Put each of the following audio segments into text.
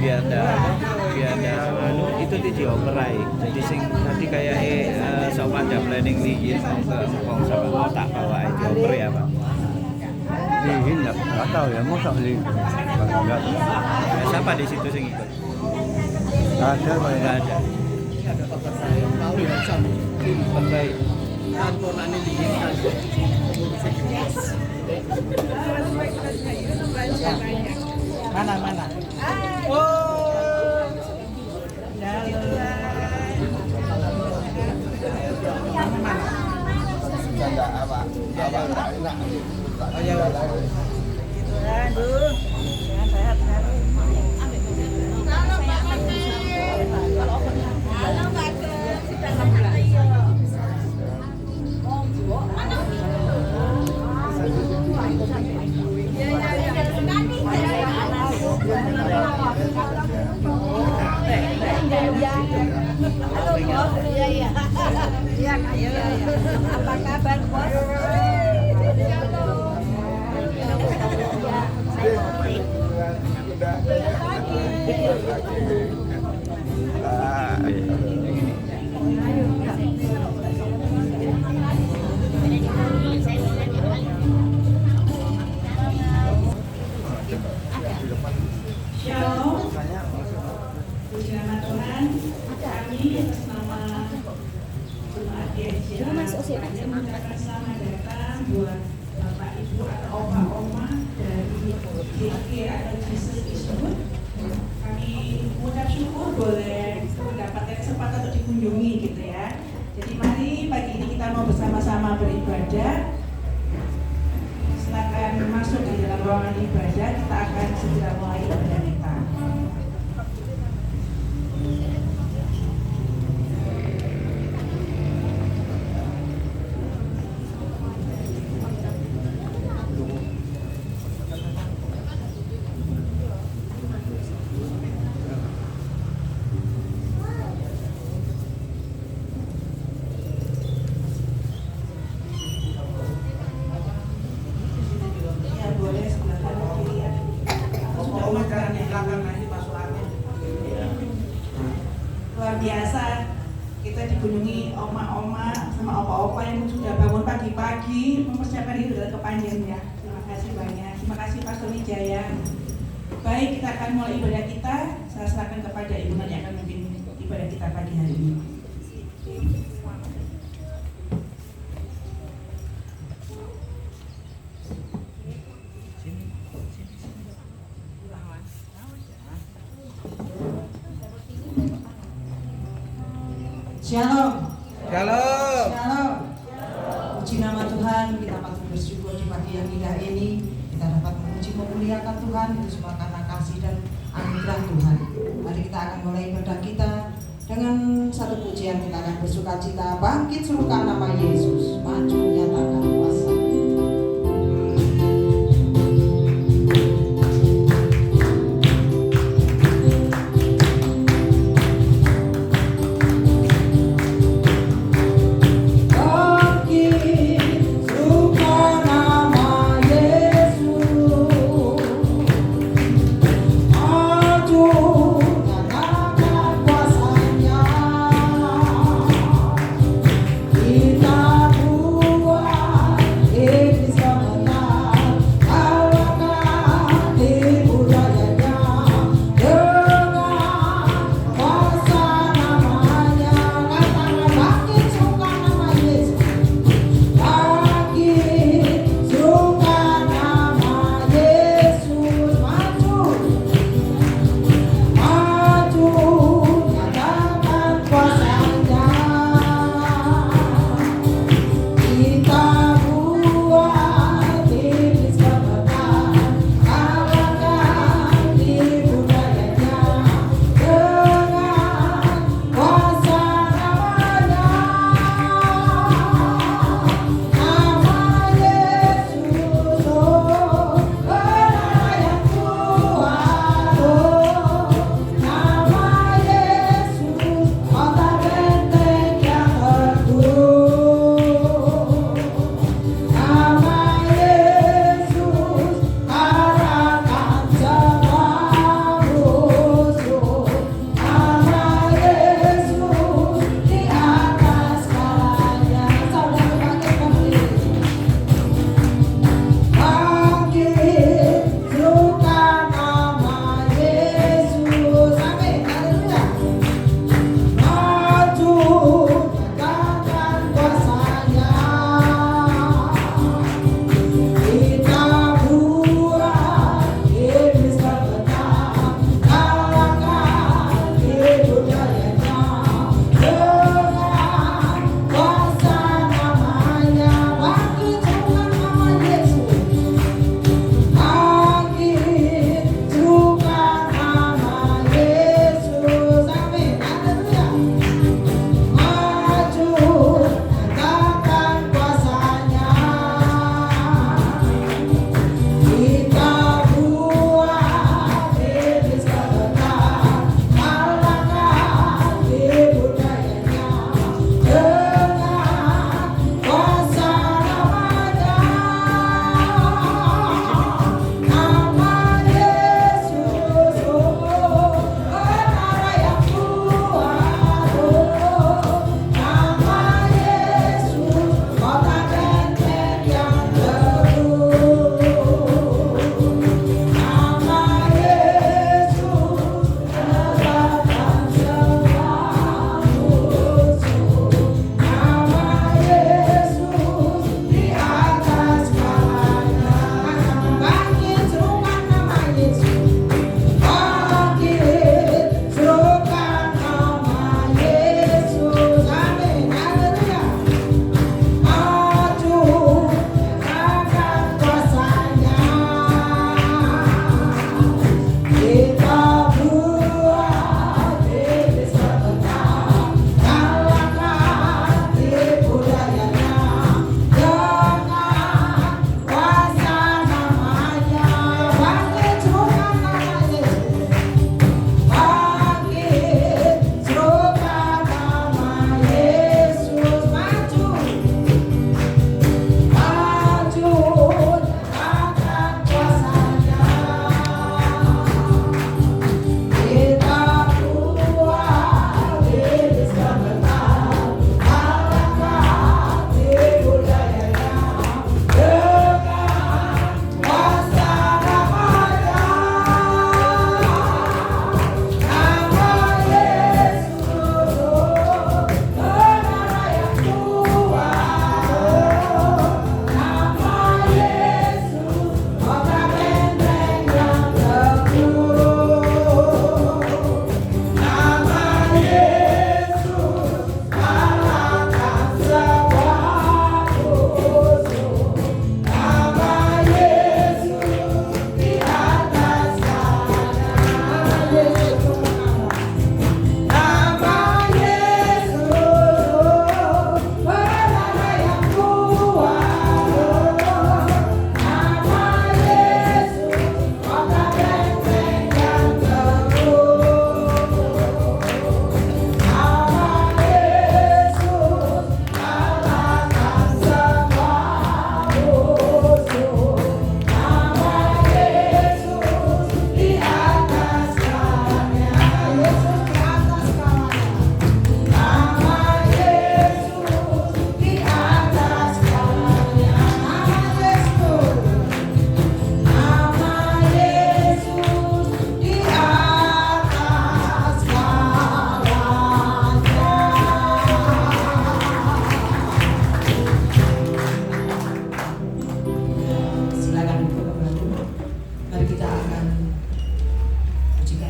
biar anu itu dioperai. Jadi sing tadi kayak sama ada planning nih mau sama mau tak bawa dioper ya Pak. Lihin nggak tahu ya, mau tak lihin. Enggak. Siapa di situ sing ikut? Nggak ada Pak ya. Nggak ada. Ada dokter saya tahu ya sama Baik. kantoran ini kan. Mana? Oh. Mana? Enggak apa. Enggak enak. Oh ya. Aduh, sehat. Halo Mbak Ageng, sudah sampai ya. Halo Bos, iya. Apa kabar Bos? Shalom, puji nama Tuhan. Kami atas nama Jemaat Gereja mengucapkan selamat datang buat Bapak Ibu atau Oma dari GK atau Jesus is Good. Kami mengucap syukur boleh mendapatkan kesempatan untuk dikunjungi gitu ya. Jadi mari pagi ini kita mau bersama-sama beribadah. Silakan masuk di dalam ruangan ibadah, kita akan segera mulai ibadah kita. Luar biasa, kita dikunjungi oma-oma sama opa-opa yang sudah bangun pagi-pagi mempersiapkan diri untuk kepanjangnya. Terima kasih banyak. Terima kasih Pastor Wijaya. Baik, kita akan mulai ibadah kita. Saya serahkan kepada Ibu Nani yang akan memimpin ibadah kita pagi hari ini. Shalom. Puji nama Tuhan, kita patut bersyukur di pagi yang indah ini. Kita dapat memuji memuliakan Tuhan itu semua karena kasih dan anugerah Tuhan. Mari kita akan mulai ibadah kita dengan satu pujian. Kita akan bersukacita bangkit suruhkan nama Yesus, maju nyatakan kuasa. Kita buat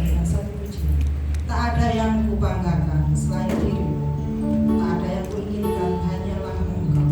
dengan satu pujian. Tak ada yang kubanggakan selain dirimu, tak ada yang kuinginkan hanyalah Engkau.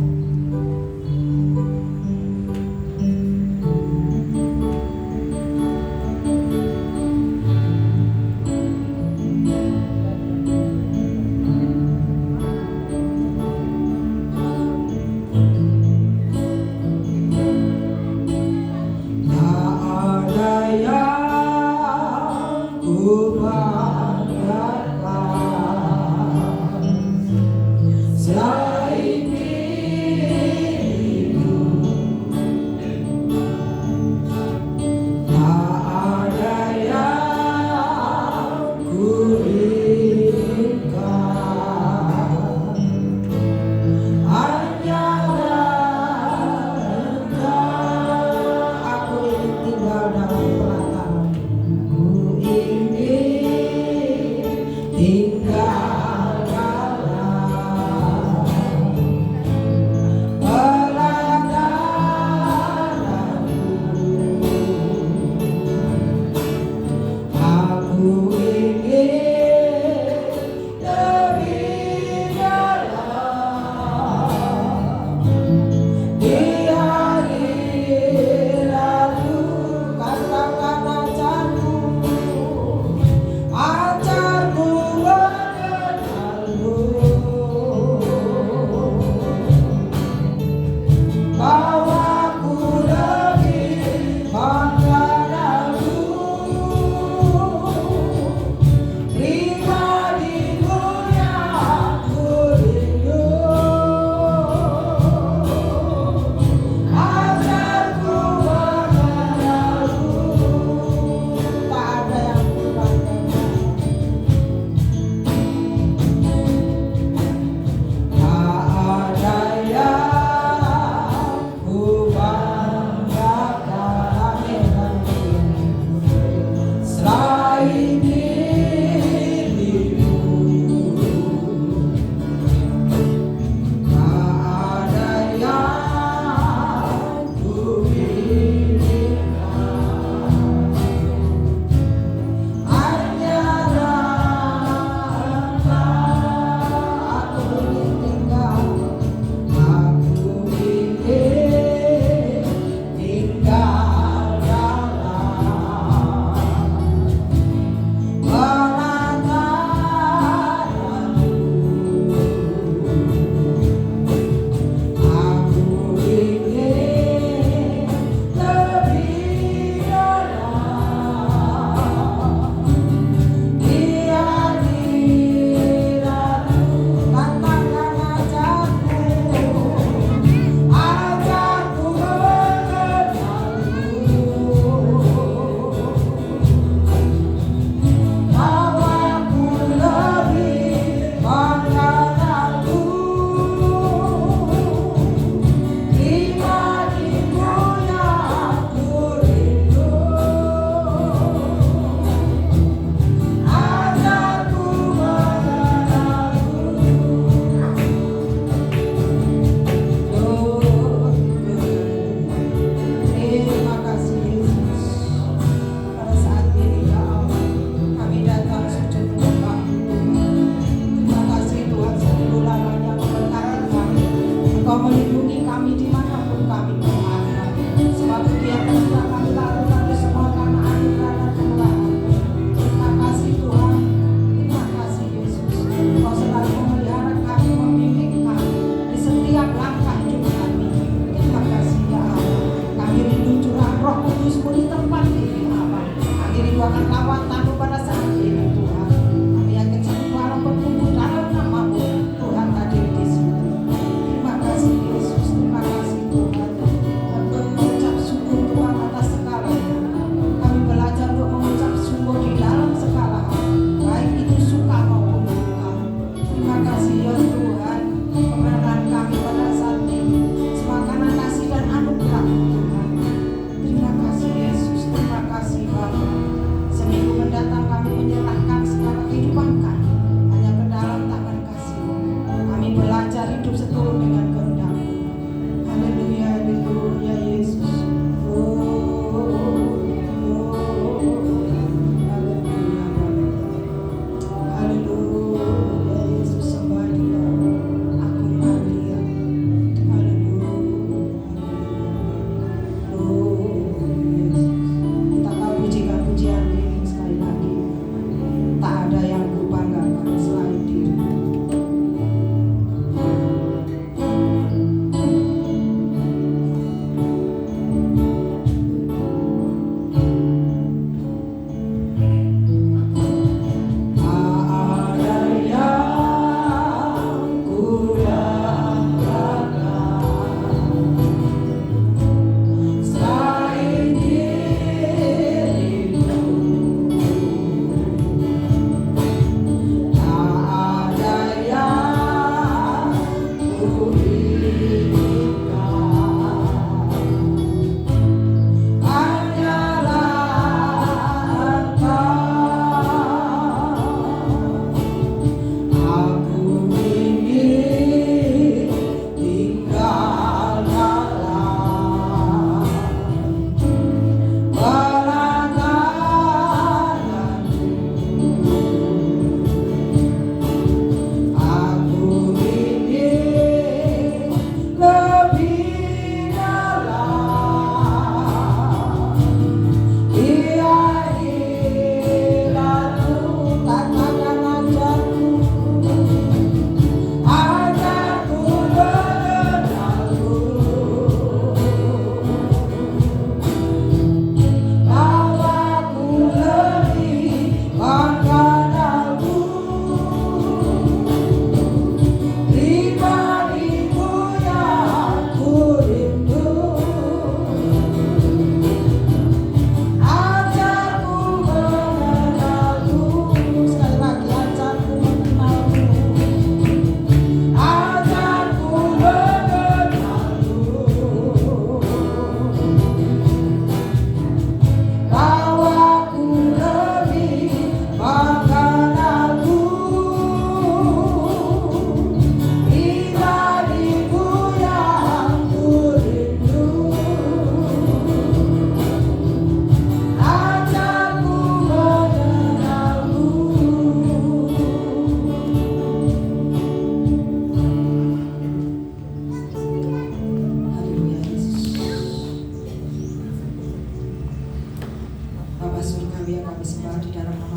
Seminggu mendatang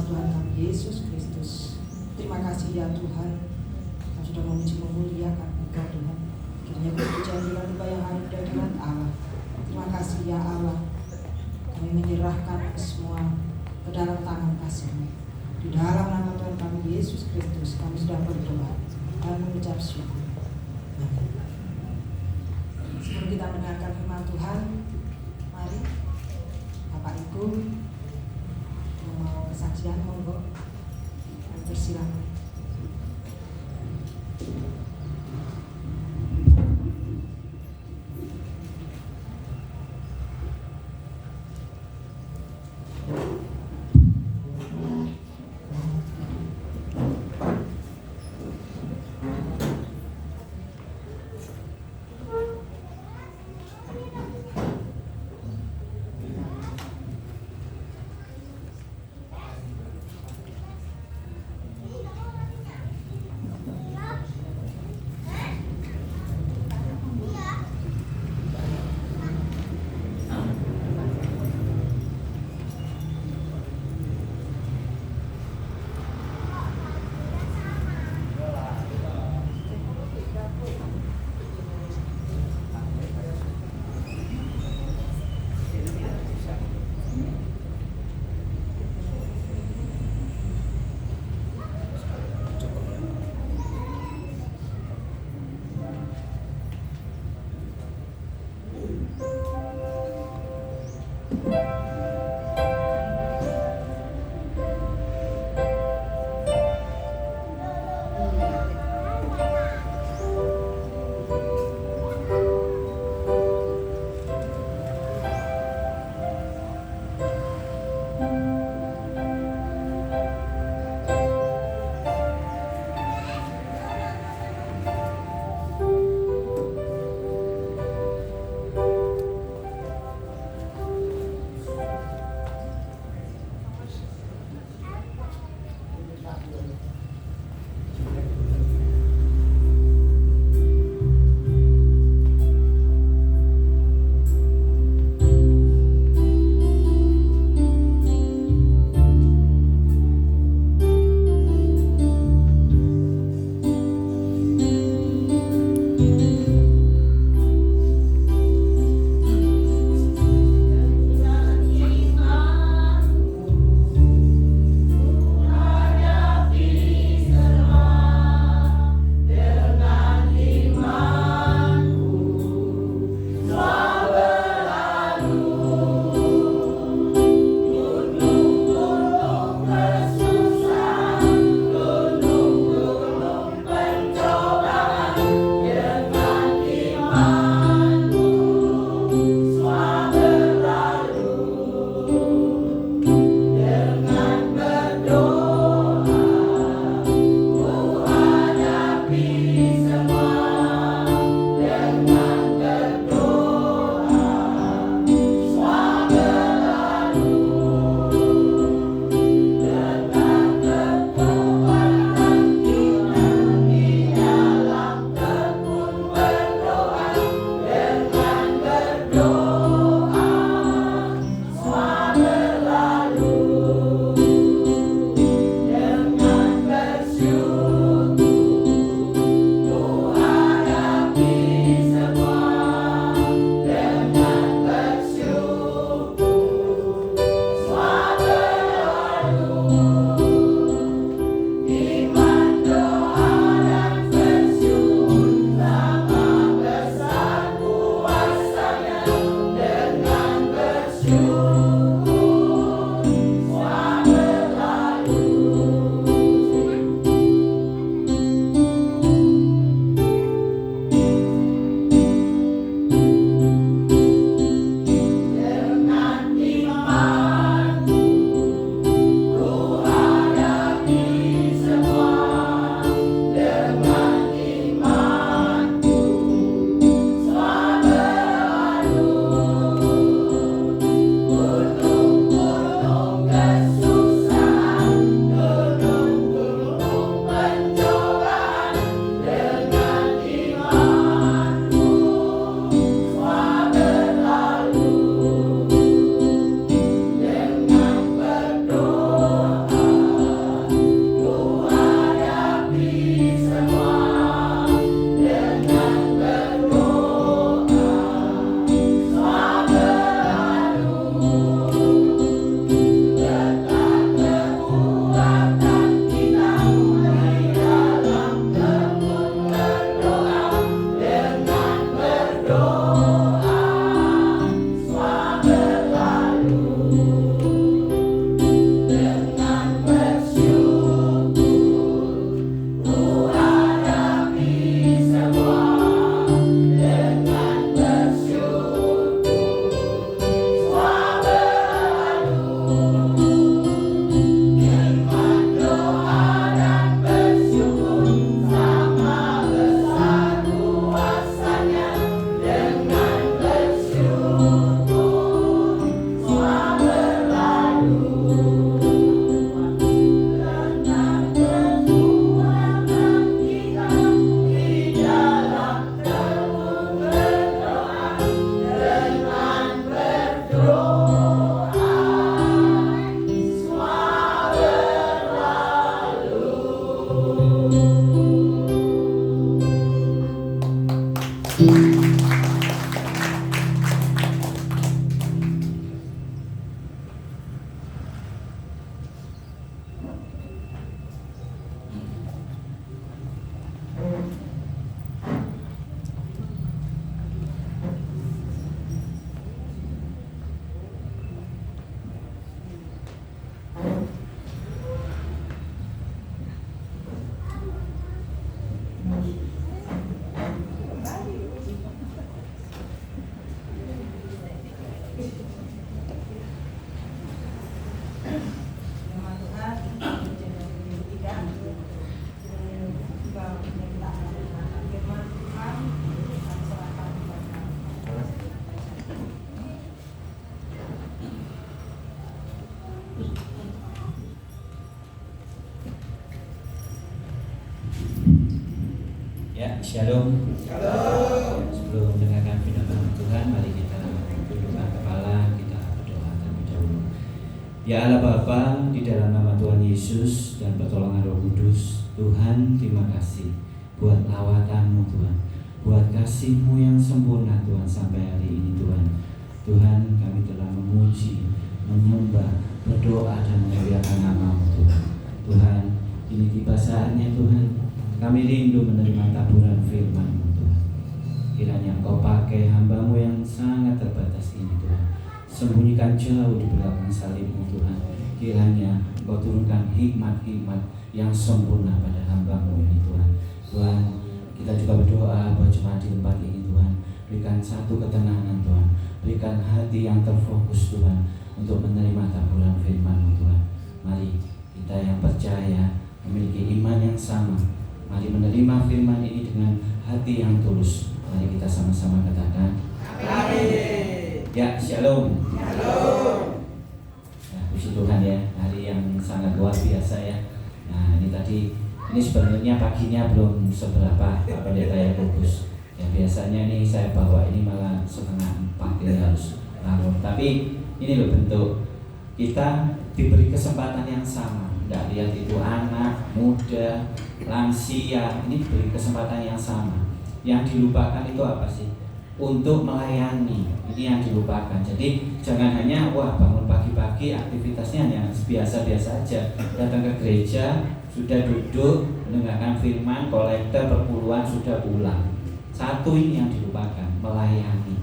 Tuhan kami Yesus Kristus. Terima kasih ya Tuhan, kami sudah memuji memuliakan Engkau Tuhan. Kiranya pujian dengan upaya yang ada dari hadirat Allah. Terima kasih ya Allah, kami menyerahkan semua ke dalam tangan kasih-Mu. Di dalam nama Tuhan kami Yesus Kristus kami sudah berdoa dan mengucap syukur. Amin. Sebelum kita mendengarkan firman Tuhan, mari Bapak Ibu yang mau kesaksian monggo, persilakan. Ya, shalom. Sebelum mendengarkan firman Tuhan, mari kita tundukkan kepala, kita berdoa terlebih dahulu. Ya Allah Bapa, di dalam nama Tuhan Yesus dan pertolongan Roh Kudus, Tuhan terima kasih buat lawatan-Mu Tuhan, buat kasih-Mu yang sempurna Tuhan sampai hari ini Tuhan. Tuhan, kami telah memuji, menyembah, berdoa dan memuliakan nama-Mu Tuhan. Tuhan, ini tiba saatnya Tuhan, kami rindu menerima taburan firman-Mu Tuhan. Kiranya Engkau pakai hamba-Mu yang sangat terbatas ini Tuhan, sembunyikan jauh di belakang salib-Mu Tuhan. Kiranya Engkau turunkan hikmat-hikmat yang sempurna pada hamba-Mu ini Tuhan. Tuhan, kita juga berdoa buat jemaat di tempat ini Tuhan. Berikan satu ketenangan Tuhan, berikan hati yang terfokus Tuhan untuk menerima taburan firman-Mu Tuhan. Mari kita yang percaya, memiliki iman yang sama, mari menerima firman ini dengan hati yang tulus. Mari kita sama-sama katakan amin. Ya, shalom. Ya, puji Tuhan ya, hari yang sangat luar biasa ya. Nah, ini sebenarnya paginya belum seberapa Pak Pendeta Yakobus. Ya, biasanya nih saya bawa ini malah 3:30 ini harus bangun. Tapi ini loh bentuk kita diberi kesempatan yang sama. Tidak lihat itu anak, muda, lansia, ini diberi kesempatan yang sama. Yang dilupakan itu apa sih? Untuk melayani, ini yang dilupakan. Jadi jangan hanya bangun pagi-pagi aktivitasnya hanya biasa-biasa aja. Datang ke gereja, sudah duduk, mendengarkan firman, kolektor perpuluhan, sudah pulang. Satu ini yang dilupakan, melayani.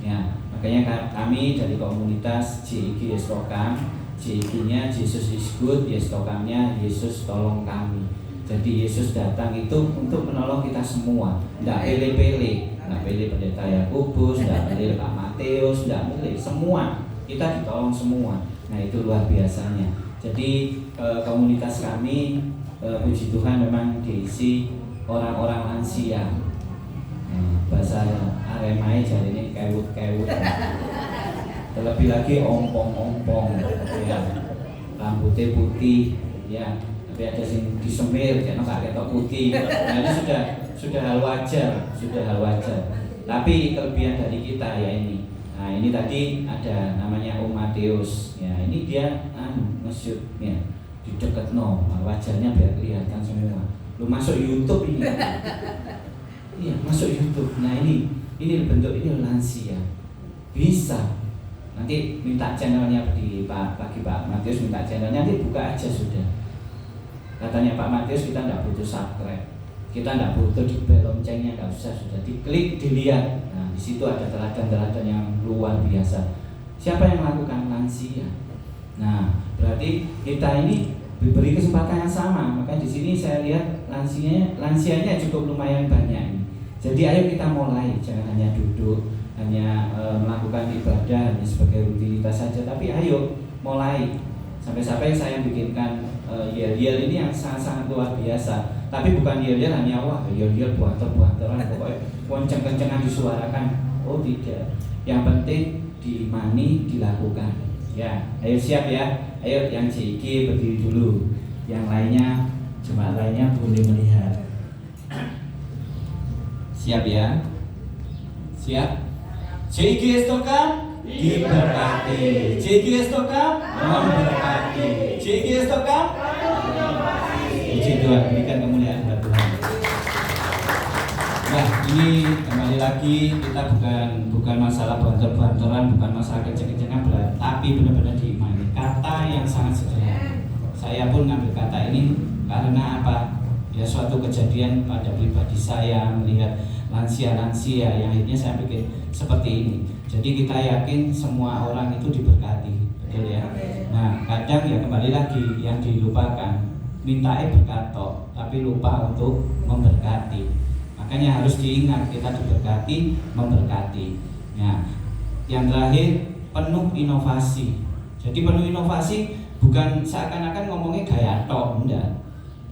Ya, makanya kami dari komunitas JIG Yestokam, JIG-nya Jesus is good, Yestokamnya Yesus tolong kami. Jadi Yesus datang itu untuk menolong kita semua. Tidak pilih-pilih, tidak pilih Pendeta Yakobus, tidak pilih Pak Matius, tidak pilih, semua kita ditolong semua. Nah itu luar biasanya. Jadi komunitas kami, puji Tuhan memang diisi orang-orang lansia. Bahasa Aremai jadi ini kewut-kewut. Terlebih lagi ompong-ompong, ya, rambutnya putih, ya, tapi ada yang disemir, karena nggak ketok putih. Nah ini sudah hal wajar, Tapi kelebihan dari kita ya ini. Nah ini tadi ada namanya Om Matius, ya ini dia nge-shoot, ya, di deket wajahnya biar kelihatan semua. Lu masuk YouTube ini, iya masuk YouTube. Nah ini bentuk ini lansia, bisa. Nanti minta channelnya bagi Pak Matius, minta channelnya nanti buka aja sudah. Katanya Pak Matius kita tidak butuh subscribe, kita tidak butuh di bel loncengnya, nggak usah, sudah diklik, dilihat. Nah di situ ada teladan-teladan yang luar biasa. Siapa yang melakukan? Lansia. Nah berarti kita ini diberi kesempatan yang sama. Maka di sini saya lihat lansianya cukup lumayan banyak. Jadi ayo kita mulai, jangan hanya duduk, hanya melakukan ibadah hanya sebagai rutinitas saja, tapi ayo mulai. Sampai-sampai saya bikinkan yel-yel ini yang sangat-sangat luar biasa. Tapi bukan yel-yel hanya yel-yel buanter-buanteran, pokoknya kenceng-kencengan disuarakan. Oh tidak, yang penting diimani, dilakukan. Ya, ayo siap ya. Ayo yang JIG berdiri dulu, yang lainnya jemaat lainnya boleh melihat. Siap ya? Siap? JIG Yestokam diberkati. JIG Yestokam memberkati. JIG Yestokam. Puji Tuhan, berikan kemuliaan buat Tuhan. Nah, ini kembali lagi kita bukan masalah banter-banteran, bukan masalah kenceng-kencengan, tapi benar-benar diimani. Kata yang sangat sederhana. Saya pun ngambil kata ini karena apa? Ya suatu kejadian pada pribadi saya melihat lansia-lansia yang akhirnya saya pikir seperti ini. Jadi kita yakin semua orang itu diberkati, betul ya. Nah kadang ya kembali lagi yang dilupakan, mintae berkat tok, tapi lupa untuk memberkati. Makanya harus diingat kita diberkati, memberkati. Nah yang terakhir penuh inovasi. Jadi penuh inovasi bukan seakan-akan ngomongnya gaya tok, enggak,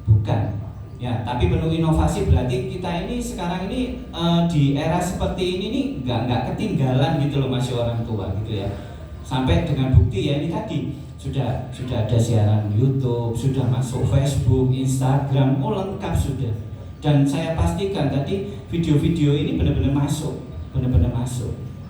bukan. Ya, tapi penuh inovasi berarti kita ini sekarang ini di era seperti ini nih nggak ketinggalan gitu loh, masih orang tua gitu ya. Sampai dengan bukti ya ini tadi sudah ada siaran YouTube, sudah masuk Facebook, Instagram, lengkap sudah. Dan saya pastikan tadi video-video ini benar-benar masuk.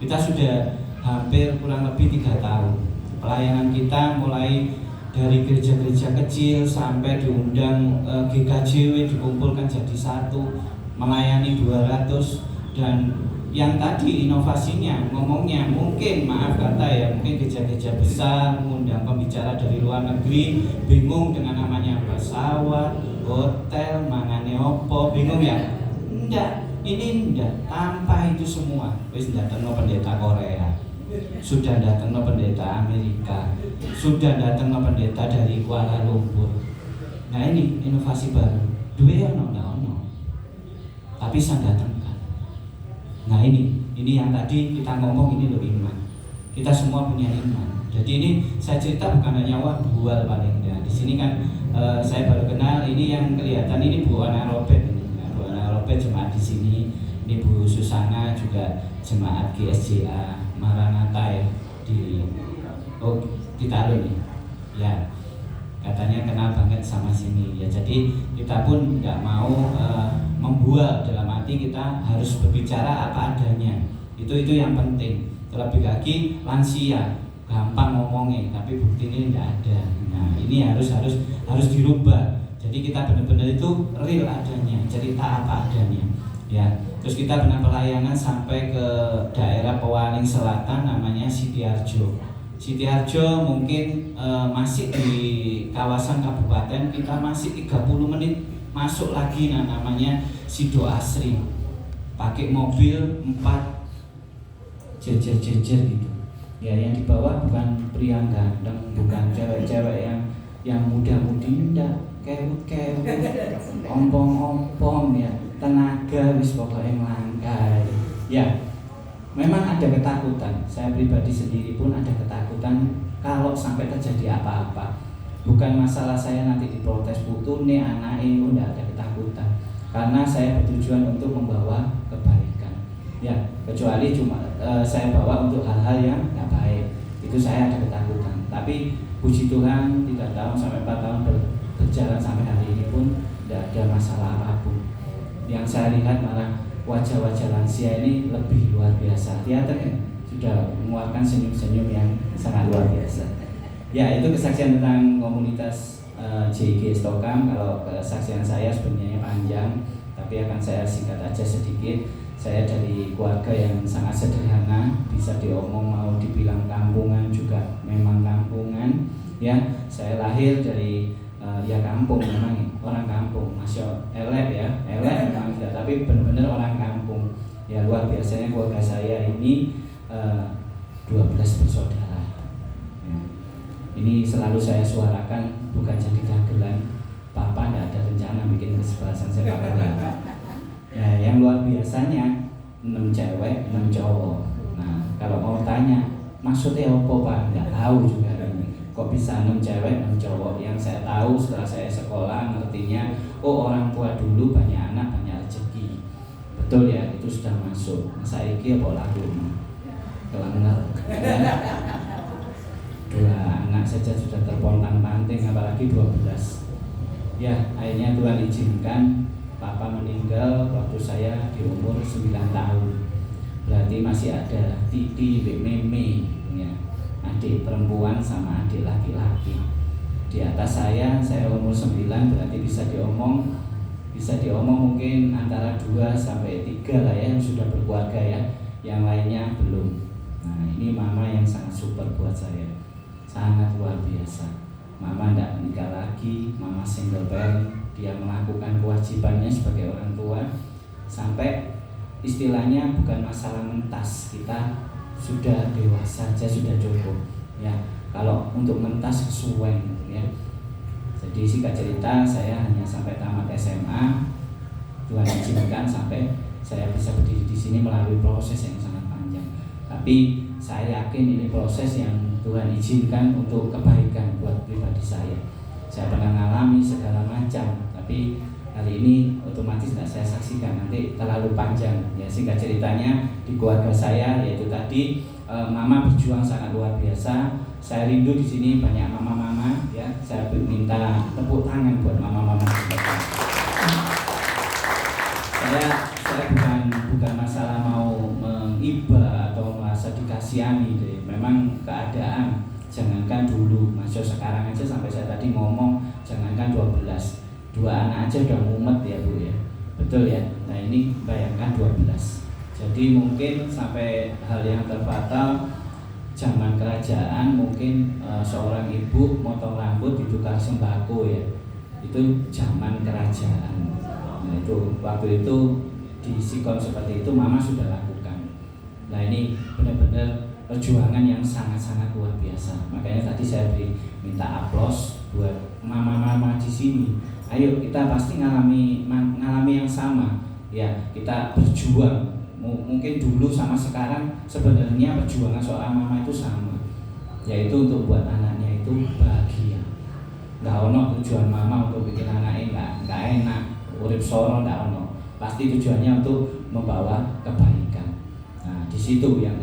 Kita sudah hampir kurang lebih 3 tahun. Pelayanan kita mulai dari gereja-gereja kecil sampai diundang GKJW, dikumpulkan jadi satu, melayani 200. Dan yang tadi inovasinya, ngomongnya mungkin maaf kata ya, mungkin gereja-gereja besar mengundang pembicara dari luar negeri, bingung dengan namanya pesawat, hotel, mangane opo, bingung ya? Enggak, ini enggak, tanpa itu semua. Wis datang pendeta Korea, sudah datang pendeta Amerika, sudah datang pendeta dari Kuala Lumpur. Nah ini inovasi baru, duwe ono, tapi saya datangkan. Nah ini yang tadi kita ngomong, ini loh iman. Kita semua punya iman. Jadi ini saya cerita bukan hanya bual paling enggak. Di sini kan saya baru kenal, ini yang kelihatan ini Bu Ana Robert ini. Bu Ana Robert jemaat di sini. Ini Bu Susana juga jemaat GSJA Maranatha ya di Talun nih. Ya. Katanya kenal banget sama sini ya, jadi kita pun nggak mau membual, dalam arti kita harus berbicara apa adanya, itu yang penting. Terlebih lagi lansia gampang ngomongnya tapi buktinya nggak ada. Nah ini harus dirubah, jadi kita benar-benar itu real adanya, cerita apa adanya ya. Terus kita pernah pelayanan sampai ke daerah Pewaling Selatan, namanya Sidoarjo. Sidoarjo mungkin masih di kawasan kabupaten, kita masih 30 menit masuk lagi, namanya Sido Asri, pakai mobil 4 jejer-jejer gitu ya, yang dibawa bukan pria ganteng, bukan cewek-cewek yang muda-mudi, enggak, kewut-kewut, ompong-ompong ya, tenaga wis pokoknya melangkai ya. Memang ada ketakutan, saya pribadi sendiri pun ada ketakutan kalau sampai terjadi apa-apa. Bukan masalah saya nanti diprotes putune, anake, enggak ada ketakutan. Karena saya bertujuan untuk membawa kebaikan. Ya, kecuali cuma saya bawa untuk hal-hal yang enggak baik. Itu saya ada ketakutan. Tapi puji Tuhan 3 tahun sampai 4 tahun berjalan sampai hari ini pun enggak ada masalah apapun. Yang saya lihat malah wajah-wajah lansia ini lebih luar biasa. Kelihatan sudah mengeluarkan senyum-senyum yang sangat luar biasa. Ya, itu kesaksian tentang komunitas JG Stokam. Kalau kesaksian saya sebenarnya panjang, tapi akan saya singkat aja sedikit. Saya dari keluarga yang sangat sederhana, bisa diomong mau dibilang kampungan juga memang kampungan. Ya, saya lahir dari ya kampung, memang orang kampung, masih elek memang tidak, tapi benar-benar orang kampung ya. Luar biasanya keluarga saya ini 12 bersaudara ya. Ini selalu saya suarakan, bukan jadi dagelan. Papa tidak ada rencana bikin kesebelasan sepak bola ya. Yang luar biasanya 6 cewek 6 cowok. Nah kalau mau tanya maksudnya apa Pak, nggak tahu juga. Kok bisa 6 cewek 6 cowok? Yang saya tahu setelah saya sekolah ngertinya, oh orang tua dulu banyak anak banyak rezeki. Betul ya, itu sudah masuk. Saya iki apa lagu kelanggar. 2 anak saja sudah terpontang-panting, apalagi 12. Ya, akhirnya Tuhan izinkan Papa meninggal waktu saya di umur 9 tahun. Berarti masih ada Titi, Meme ya. Adik perempuan sama adik laki-laki. Di atas saya umur 9, berarti bisa diomong mungkin antara 2 sampai 3 lah ya yang sudah berkeluarga ya. Yang lainnya belum. Nah ini mama yang sangat super buat saya, sangat luar biasa. Mama tidak nikah lagi, mama single parent. Dia melakukan kewajibannya sebagai orang tua sampai istilahnya bukan masalah mentas, kita sudah dewasa saja sudah cukup ya. Kalau untuk mentas sesuai ya. Jadi singkat cerita saya hanya sampai tamat SMA. Tuhan izinkan sampai saya bisa berdiri di sini melalui proses yang sangat panjang. Tapi saya yakin ini proses yang Tuhan izinkan untuk kebaikan buat pribadi saya. Saya pernah mengalami segala macam, tapi hari ini otomatis tidak saya saksikan, nanti terlalu panjang ya. Singkat ceritanya di keluarga saya yaitu tadi mama berjuang sangat luar biasa. Saya rindu di sini banyak mama-mama ya. Saya minta tepuk tangan buat mama-mama. saya bukan masalah mau mengiba atau merasa dikasihani deh. Memang keadaan, jangankan dulu, masuk sekarang aja sampai saya tadi ngomong jangankan 12, 2 anak aja udah mumet ya Bu ya, betul ya. Nah ini bayangkan 12. Jadi mungkin sampai hal yang terfatal zaman kerajaan mungkin seorang ibu motong rambut ditukar sembako ya, itu zaman kerajaan. Nah itu waktu itu di sikon seperti itu mama sudah lakukan. Nah ini benar-benar perjuangan yang sangat-sangat luar biasa. Makanya tadi saya minta aplaus buat mama-mama di sini. Ayo kita pasti ngalami yang sama ya, kita berjuang. Mungkin dulu sama sekarang sebenarnya perjuangan seorang mama itu sama, yaitu untuk buat anaknya itu bahagia. Nggak ono tujuan mama untuk bikin anaknya nggak enak, urip soro nggak ono. Pasti tujuannya untuk membawa kebaikan. Nah di situ yang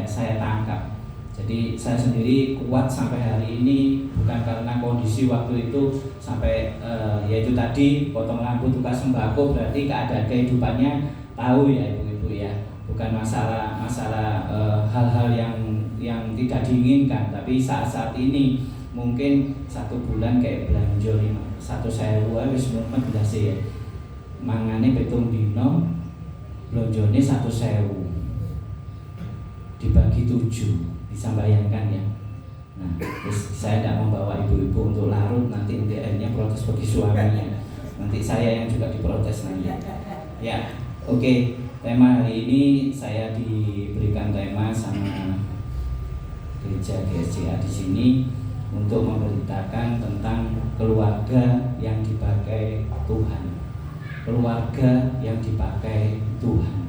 saya tangkap. Jadi saya sendiri kuat sampai hari ini bukan karena kondisi waktu itu sampai yaitu tadi potong rambut tukar sembako, berarti keadaan kehidupannya tahu ya ibu-ibu ya, bukan masalah hal-hal yang tidak diinginkan. Tapi saat ini mungkin 1 bulan kayak belanja 1.000 wis mumet belas ya, mangane 7 dino belonjone 1.000 dibagi 7, bisa bayangkan ya. Nah, terus saya tidak membawa ibu-ibu untuk larut, nanti akhirnya protes bagi suaminya, nanti saya yang juga diprotes nanti ya. Oke, tema hari ini saya diberikan tema sama gereja GSCA di sini untuk memberitakan tentang keluarga yang dipakai Tuhan. Keluarga yang dipakai Tuhan.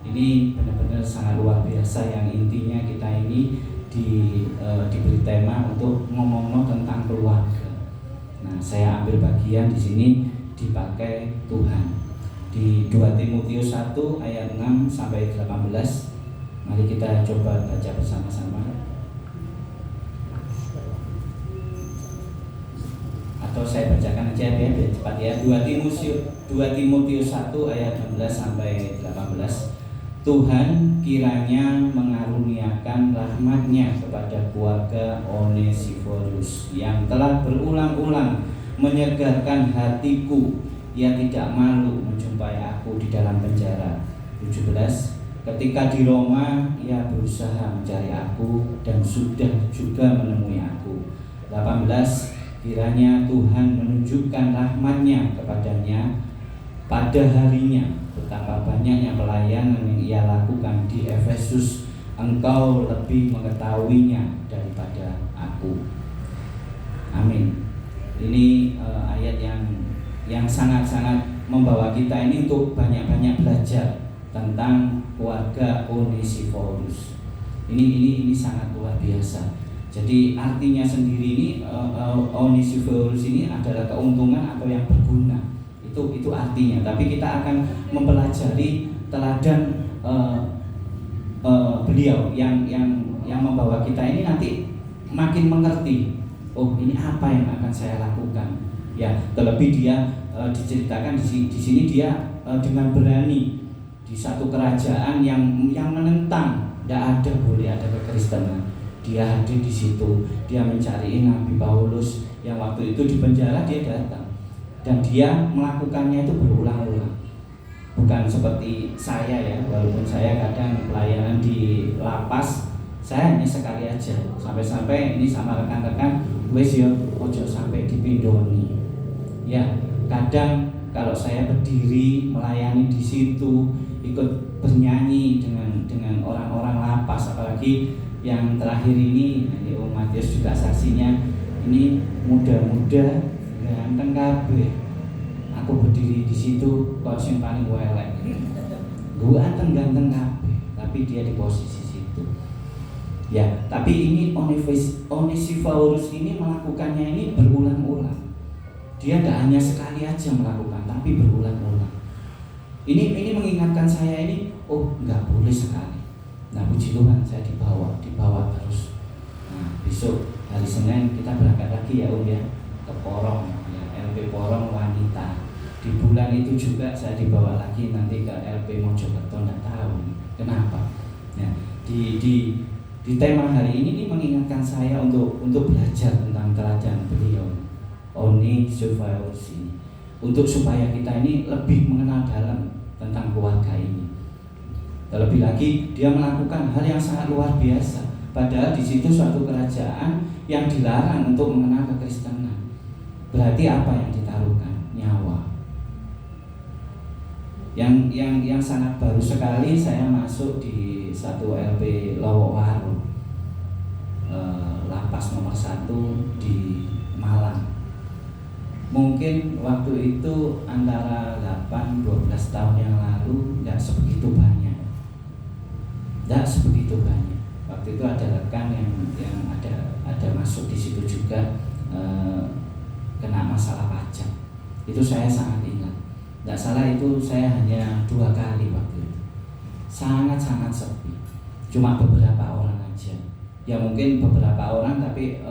Ini benar-benar sangat luar biasa, yang intinya kita ini diberi tema untuk ngomong tentang keluarga. Nah, saya ambil bagian di sini dipakai Tuhan. Di 2 Timotius 1 ayat 6 sampai 18. Mari kita coba baca bersama-sama. Atau saya bacakan aja biar cepat ya. 2 Timotius 1 ayat 16 sampai 18. Tuhan kiranya mengaruniakan rahmat-Nya kepada keluarga Onesiphorus yang telah berulang-ulang menyegarkan hatiku. Ia tidak malu menjumpai aku di dalam penjara. 17. Ketika di Roma, ia berusaha mencari aku dan sudah juga menemui aku. 18. Kiranya Tuhan menunjukkan rahmat-Nya kepadanya pada harinya. Betapa banyaknya pelayanan yang ia lakukan di Efesus, engkau lebih mengetahuinya daripada aku. Amin. Ini ayat yang sangat-sangat membawa kita ini untuk banyak-banyak belajar tentang keluarga Onesiphorus. Ini sangat luar biasa. Jadi artinya sendiri ini Onesiphorus ini adalah keuntungan atau yang berguna. Itu artinya. Tapi kita akan mempelajari teladan beliau yang membawa kita ini nanti makin mengerti. Oh, ini apa yang akan saya lakukan? Ya, terlebih dia diceritakan di sini dia dengan berani di satu kerajaan yang menentang, tidak boleh ada kekristenan. Dia hadir di situ, dia mencari Nabi Paulus yang waktu itu di penjara, dia datang dan dia melakukannya itu berulang-ulang. Bukan seperti saya ya, walaupun saya kadang pelayanan di lapas, saya hanya sekali aja. Sampai-sampai ini sama rekan-rekan, wes ya ojo sampai dipindoni. Ya, kadang kalau saya berdiri melayani di situ, ikut bernyanyi dengan orang-orang lapas, apalagi yang terakhir ini Om Matius juga saksinya, ini muda-muda ganteng kabeh. Aku berdiri di situ kok sing paling welek. Gua ganteng kabeh, tapi dia di posisi situ. Ya, tapi ini Onesiphorus ini melakukannya ini berulang-ulang. Dia tidak hanya sekali aja melakukan, tapi berulang-ulang. Ini mengingatkan saya ini, oh nggak boleh sekali. Nah puji Tuhan saya dibawa terus. Nah besok hari Senin kita berangkat lagi ya Om ya, ke Porong ya, LP Porong wanita. Di bulan bulan itu juga saya dibawa lagi nanti ke LP Mojokerto, nggak tahu kenapa. Ya, di tema hari ini mengingatkan saya untuk belajar tentang teladan beliau, Onesiphorus ini, untuk supaya kita ini lebih mengenal dalam tentang keluarga ini. Terlebih lagi dia melakukan hal yang sangat luar biasa, padahal di situ suatu kerajaan yang dilarang untuk mengenal kekristenan. Berarti apa yang ditaruhkan? Nyawa. Yang sangat baru sekali saya masuk di satu LP Lowokwaru, lapas nomor 1 di Malang. Mungkin waktu itu antara 8-12 tahun yang lalu nggak sebegitu banyak. Waktu itu ada rekan yang ada masuk di situ juga, kena masalah pajak. Itu saya sangat ingat. Nggak salah itu saya hanya 2 kali waktu itu. Sangat-sangat sepi. Cuma beberapa orang aja. Ya mungkin beberapa orang, tapi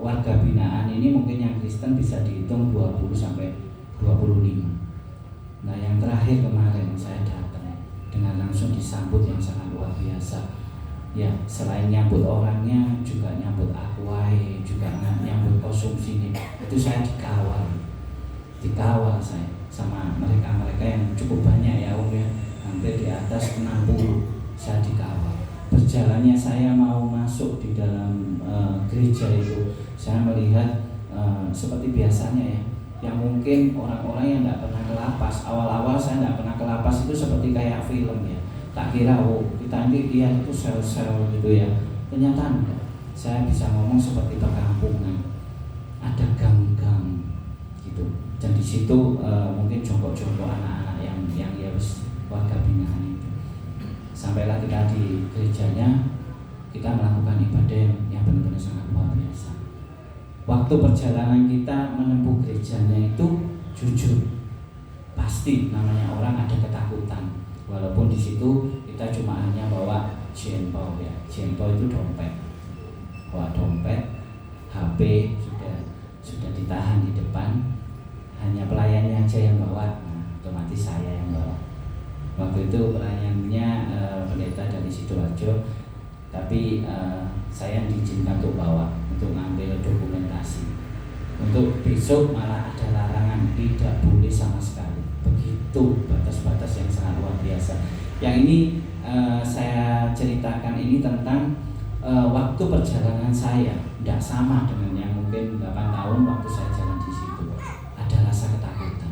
warga binaan ini mungkin yang Kristen bisa dihitung 20 sampai 25. Nah yang terakhir kemarin saya datang dengan langsung disambut yang sangat luar biasa. Ya selain nyambut orangnya juga nyambut akuai, juga nyambut konsumsinya. Itu saya dikawal saya sama mereka yang cukup banyak ya Om ya, hampir di atas 60 saya dikawal. Berjalannya saya mau masuk di dalam gereja itu, saya melihat seperti biasanya ya, yang mungkin orang-orang yang tidak pernah ke lapas. Awal-awal saya tidak pernah ke lapas itu seperti kayak film ya, tak kira kita nanti lihat itu sel-sel gitu ya. Ternyata enggak. Saya bisa ngomong seperti perkampungan, ada gang-gang gitu. Dan di situ mungkin jongkok-jongkok anak-anak yang ya warga binaan itu. Sampailah kita di gerejanya, kita melakukan ibadah yang benar-benar sangat luar biasa. Waktu perjalanan kita menempuh gerejanya itu jujur, pasti namanya orang ada ketakutan. Walaupun di situ kita cuma hanya bawa jempol ya, jempol itu dompet, bawa dompet, HP sudah ditahan di depan, hanya pelayannya aja yang bawa. Nah, otomatis saya yang bawa. Waktu itu pelayannya pendeta dari Sidoarjo, tapi saya diizinkan untuk bawa, untuk ngambil dokumentasi. Untuk besok malah ada larangan, tidak boleh sama sekali. Begitu batas-batas yang sangat luar biasa. Yang ini saya ceritakan ini tentang waktu perjalanan saya, tidak sama dengan yang mungkin 8 tahun waktu saya jalan di situ. Ada rasa ketakutan.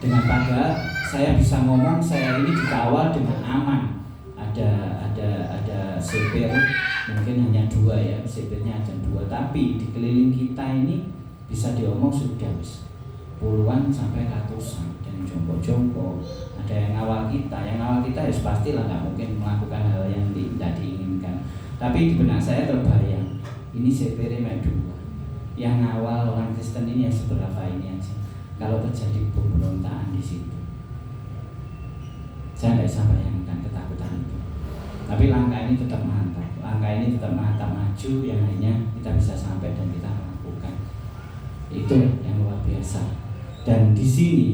Dengan padahal saya bisa ngomong, saya ini dikawal dengan aman. Ada sipir, mungkin hanya 2 ya, sipirnya ada 2. Tapi di keliling kita ini bisa diomong sudah puluhan sampai ratusan dan jongkok-jongkok. Ada yang ngawal kita ya pastilah nggak mungkin melakukan hal yang tidak diinginkan. Tapi di benak saya terbayang, ini sipirnya 2. Yang ngawal orang Kristen ini ya seberapa ini aja. Kalau terjadi pemberontakan di situ, saya nggak bisa bayangkan ketakutan itu. Tapi langkah ini tetap mantap maju, yang hanya kita bisa sampai dan kita melakukan. Itu yang luar biasa. Dan di sini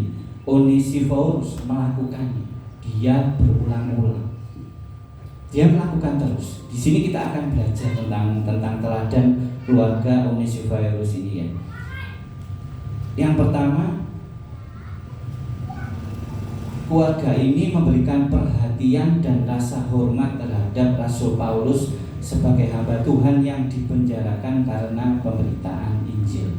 Onesiphorus melakukannya. Dia berulang-ulang. Dia melakukan terus. Di sini kita akan belajar tentang teladan keluarga Onesiphorus ini ya. Yang pertama, keluarga ini memberikan perhatian dan rasa hormat terhadap Rasul Paulus sebagai hamba Tuhan yang dipenjarakan karena pemberitaan Injil.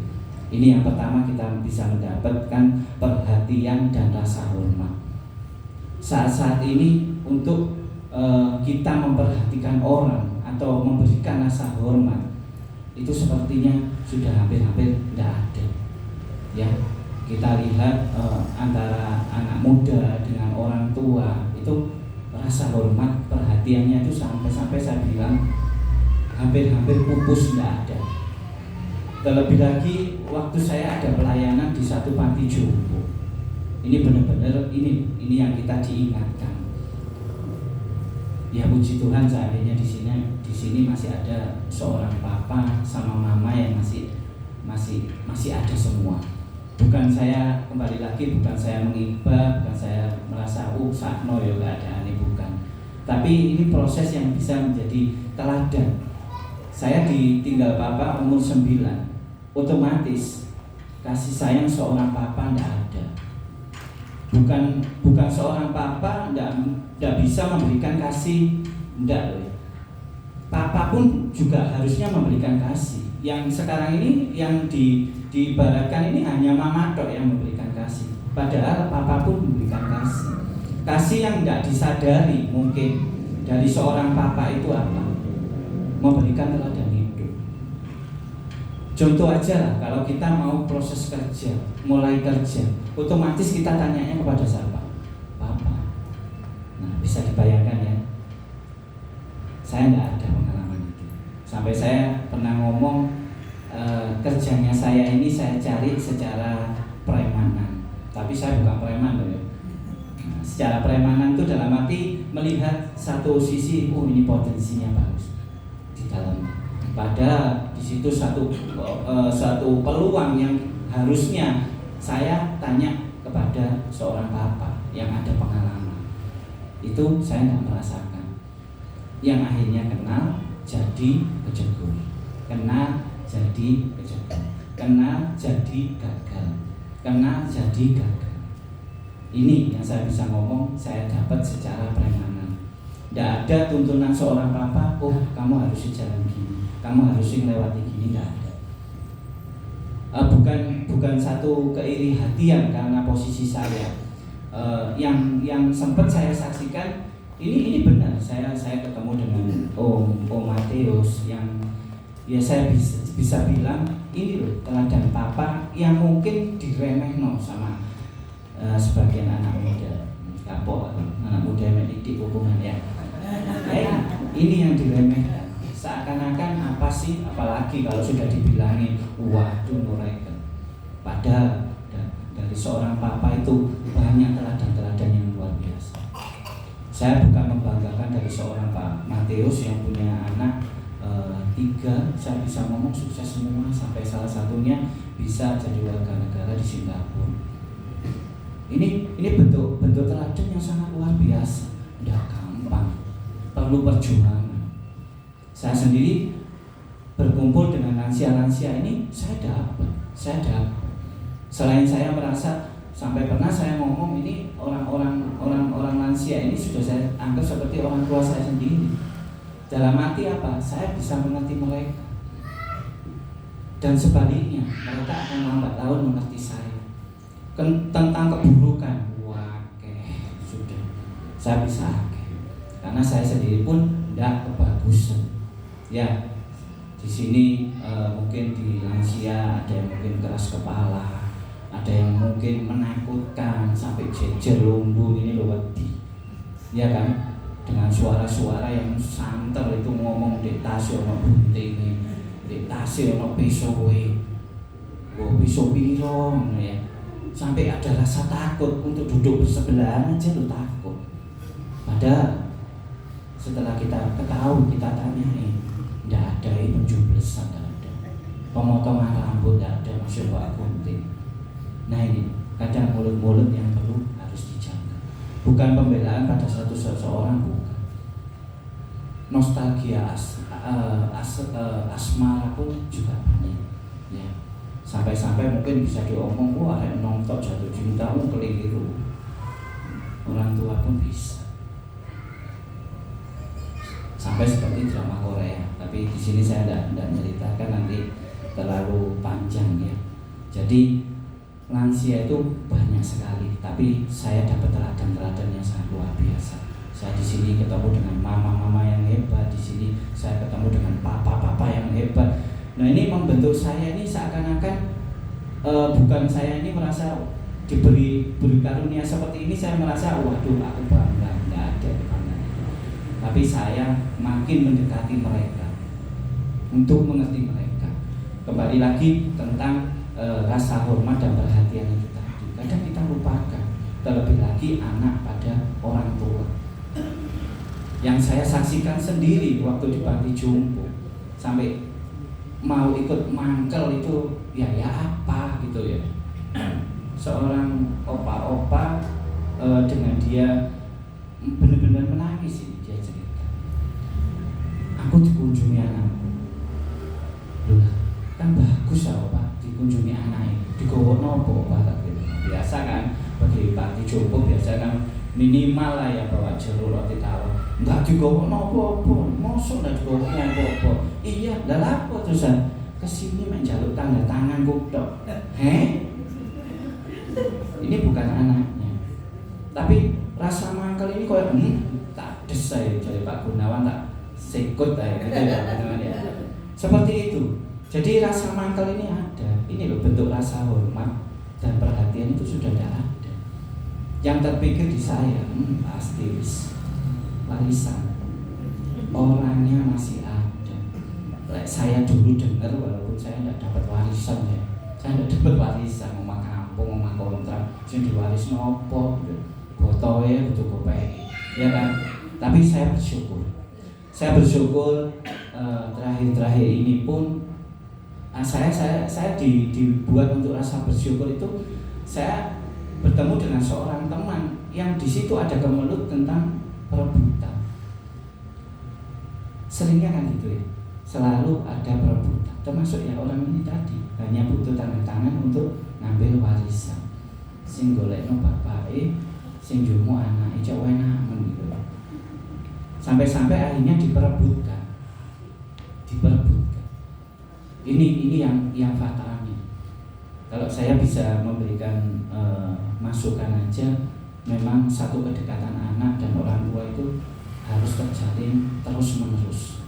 Ini yang pertama, kita bisa mendapatkan perhatian dan rasa hormat. Saat-saat ini untuk kita memperhatikan orang atau memberikan rasa hormat itu sepertinya sudah hampir-hampir tidak ada. Ya, kita lihat antara anak muda dengan orang tua itu rasa hormat, perhatiannya itu sampai saya bilang hampir-hampir pupus, tidak ada. Terlebih lagi waktu saya ada pelayanan di satu panti jompo, ini benar-benar ini yang kita diingatkan. Ya puji Tuhan, seandainya di sini masih ada seorang papa sama mama yang masih ada semua. bukan saya, kembali lagi, bukan saya mengiba, bukan saya merasa sakno ya keadaan ini, bukan. Tapi ini proses yang bisa menjadi teladan. Saya ditinggal papa umur 9, otomatis kasih sayang seorang papa tidak ada. Bukan seorang papa tidak bisa memberikan kasih, tidak loh. Papa pun juga harusnya memberikan kasih. Yang sekarang ini yang diibaratkan ini hanya mama tok yang memberikan kasih. Padahal papa pun memberikan kasih. Kasih yang tidak disadari mungkin dari seorang papa itu apa? Memberikan teladan hidup. Contoh aja lah, kalau kita mau proses kerja, mulai kerja, otomatis kita tanyanya kepada siapa? Papa. Nah, bisa dibayangkan ya. Saya tidak ada pengalaman itu. Sampai saya pernah ngomong kerjanya saya ini saya cari secara premanan. Tapi saya bukan preman loh ya. Nah, secara premanan itu dalam arti melihat satu sisi, oh ini potensinya bagus di dalam. Padahal di situ satu peluang yang harusnya saya tanya kepada seorang papa yang ada pengalaman. Itu saya tidak merasakan. Yang akhirnya kenal jadi kejegur, kenal jadi kejegur, kenal jadi gagal, kenal jadi gagal. Ini yang saya bisa ngomong, saya dapat secara premanan. Tidak ada tuntunan seorang papa, oh kamu harus jalan gini, kamu harus melewati gini, tidak ada. Bukan satu keiri hatian karena posisi saya. Yang sempat saya saksikan, ini benar. Saya ketemu dengan Om Mateus yang ya saya bisa bilang ini loh teladan papa yang mungkin diremehno sama sebagian anak muda. Kapok anak muda mendidik hubungan ya. Ini yang diremehkan. Seakan-akan apa sih, apalagi kalau sudah dibilangin waduh nureken. Padahal dari seorang papa itu banyak teladan-teladan yang luar biasa. Saya bukan membanggakan dari seorang Pak Mateus yang punya anak 3, saya bisa ngomong sukses semua, sampai salah satunya bisa jadi warga negara di Singapura. Ini bentuk teladan yang sangat luar biasa, tidak gampang, perlu perjuangan. Saya sendiri berkumpul dengan lansia-lansia ini, saya dapat. Selain saya merasa, sampai pernah saya ngomong ini orang lansia ini sudah saya anggap seperti orang tua saya sendiri. Dalam arti apa? Saya bisa mengerti mereka. Dan sebaliknya, mereka akan lambat laun mengerti saya. Tentang keburukan, sudah saya bisa karena saya sendiri pun tidak kebagusan. Ya, di sini mungkin di lansia ada yang mungkin keras kepala, ada yang mungkin menakutkan sampai jejer lumbung ini loh wedi, ya kan? Dengan suara-suara yang santer itu ngomong di tas ono bunting, di tas ono pisowe, pisau pirong ya, sampai ada rasa takut untuk duduk bersebelahan aja lo takut. Padahal setelah kita ketahui, kita tanyain, tidak ada penjublesan, tidak ada pemotongan rambut, tidak ada, masih Pak gunting. Nah ini kadang mulut-mulut yang perlu harus dijaga. Bukan pembelaan pada seseorang, bukan. Nostalgia asmara pun juga banyak. Ya. Sampai-sampai mungkin bisa diomong, wah ada nonton jatuh cinta, keliru. Orang tua pun bisa. Sampai seperti drama Korea, tapi di sini saya tidak menceritakan, nanti terlalu panjang ya. Jadi lansia itu banyak sekali, tapi saya dapat teladan-teladan yang sangat luar biasa. Saya di sini ketemu dengan mama-mama yang hebat, di sini saya ketemu dengan papa-papa yang hebat. Nah ini membentuk saya ini seakan-akan bukan saya ini merasa diberi karunia seperti ini, saya merasa waduh aku bangga, tidak ada bangga. Tapi saya makin mendekati mereka untuk mengerti mereka. Kembali lagi tentang rasa hormat dan perhatian itu tadi. Kadang kita lupakan, terlebih lagi anak pada orang tua. Yang saya saksikan sendiri waktu di panti jompo, sampai mau ikut mangkel itu ya apa gitu ya. seorang opa-opa dengan dia benar-benar menangis ini dia cerita. Aku dikunjungi anakku. Loh, kan bagus ya Pak dikunjungi anak itu. Digowo nopo Pak tak gitu. Biasa kan bagi Pak Jopo biasa kan minimal lah ya bawa jeruk roti tawar. Enggak digowo nopo-nopo. Mosok ndak digowo nopo-nopo. Iya, lah lapo terusan kesini menjaluk tanda tangan tok. Ini bukan anaknya. Tapi rasa mangkel ini koyo tak desai dari Pak Gunawan tak sikut gitu ya teman-teman ya. Seperti itu. Jadi rasa mangkel ini ada. Ini loh bentuk rasa hormat dan perhatian itu sudah tidak ada. Yang terpikir di saya pasti warisan. Orangnya masih ada. Saya dulu dengar walaupun saya tidak dapat warisan ya. Saya tidak dapat warisan, omah kampung, omah kontrak, sing diwaris nopo, botoe butuh kopek, ya kan? Tapi saya bersyukur. Saya bersyukur terakhir-terakhir ini pun saya dibuat untuk rasa bersyukur itu. Saya bertemu dengan seorang teman yang di situ ada kemelut tentang perebutan. Seringnya kan gitu ya. Selalu ada perebutan. Termasuk ya orang ini tadi hanya butuh tanda tangan untuk ngambil warisan. Sing golekno bapake, sing njumu anake cek enak gitu. Sampai-sampai akhirnya diperebutkan. Ini yang fatalnya. Kalau saya bisa memberikan masukan aja, memang satu kedekatan anak dan orang tua itu harus terjalin terus-menerus.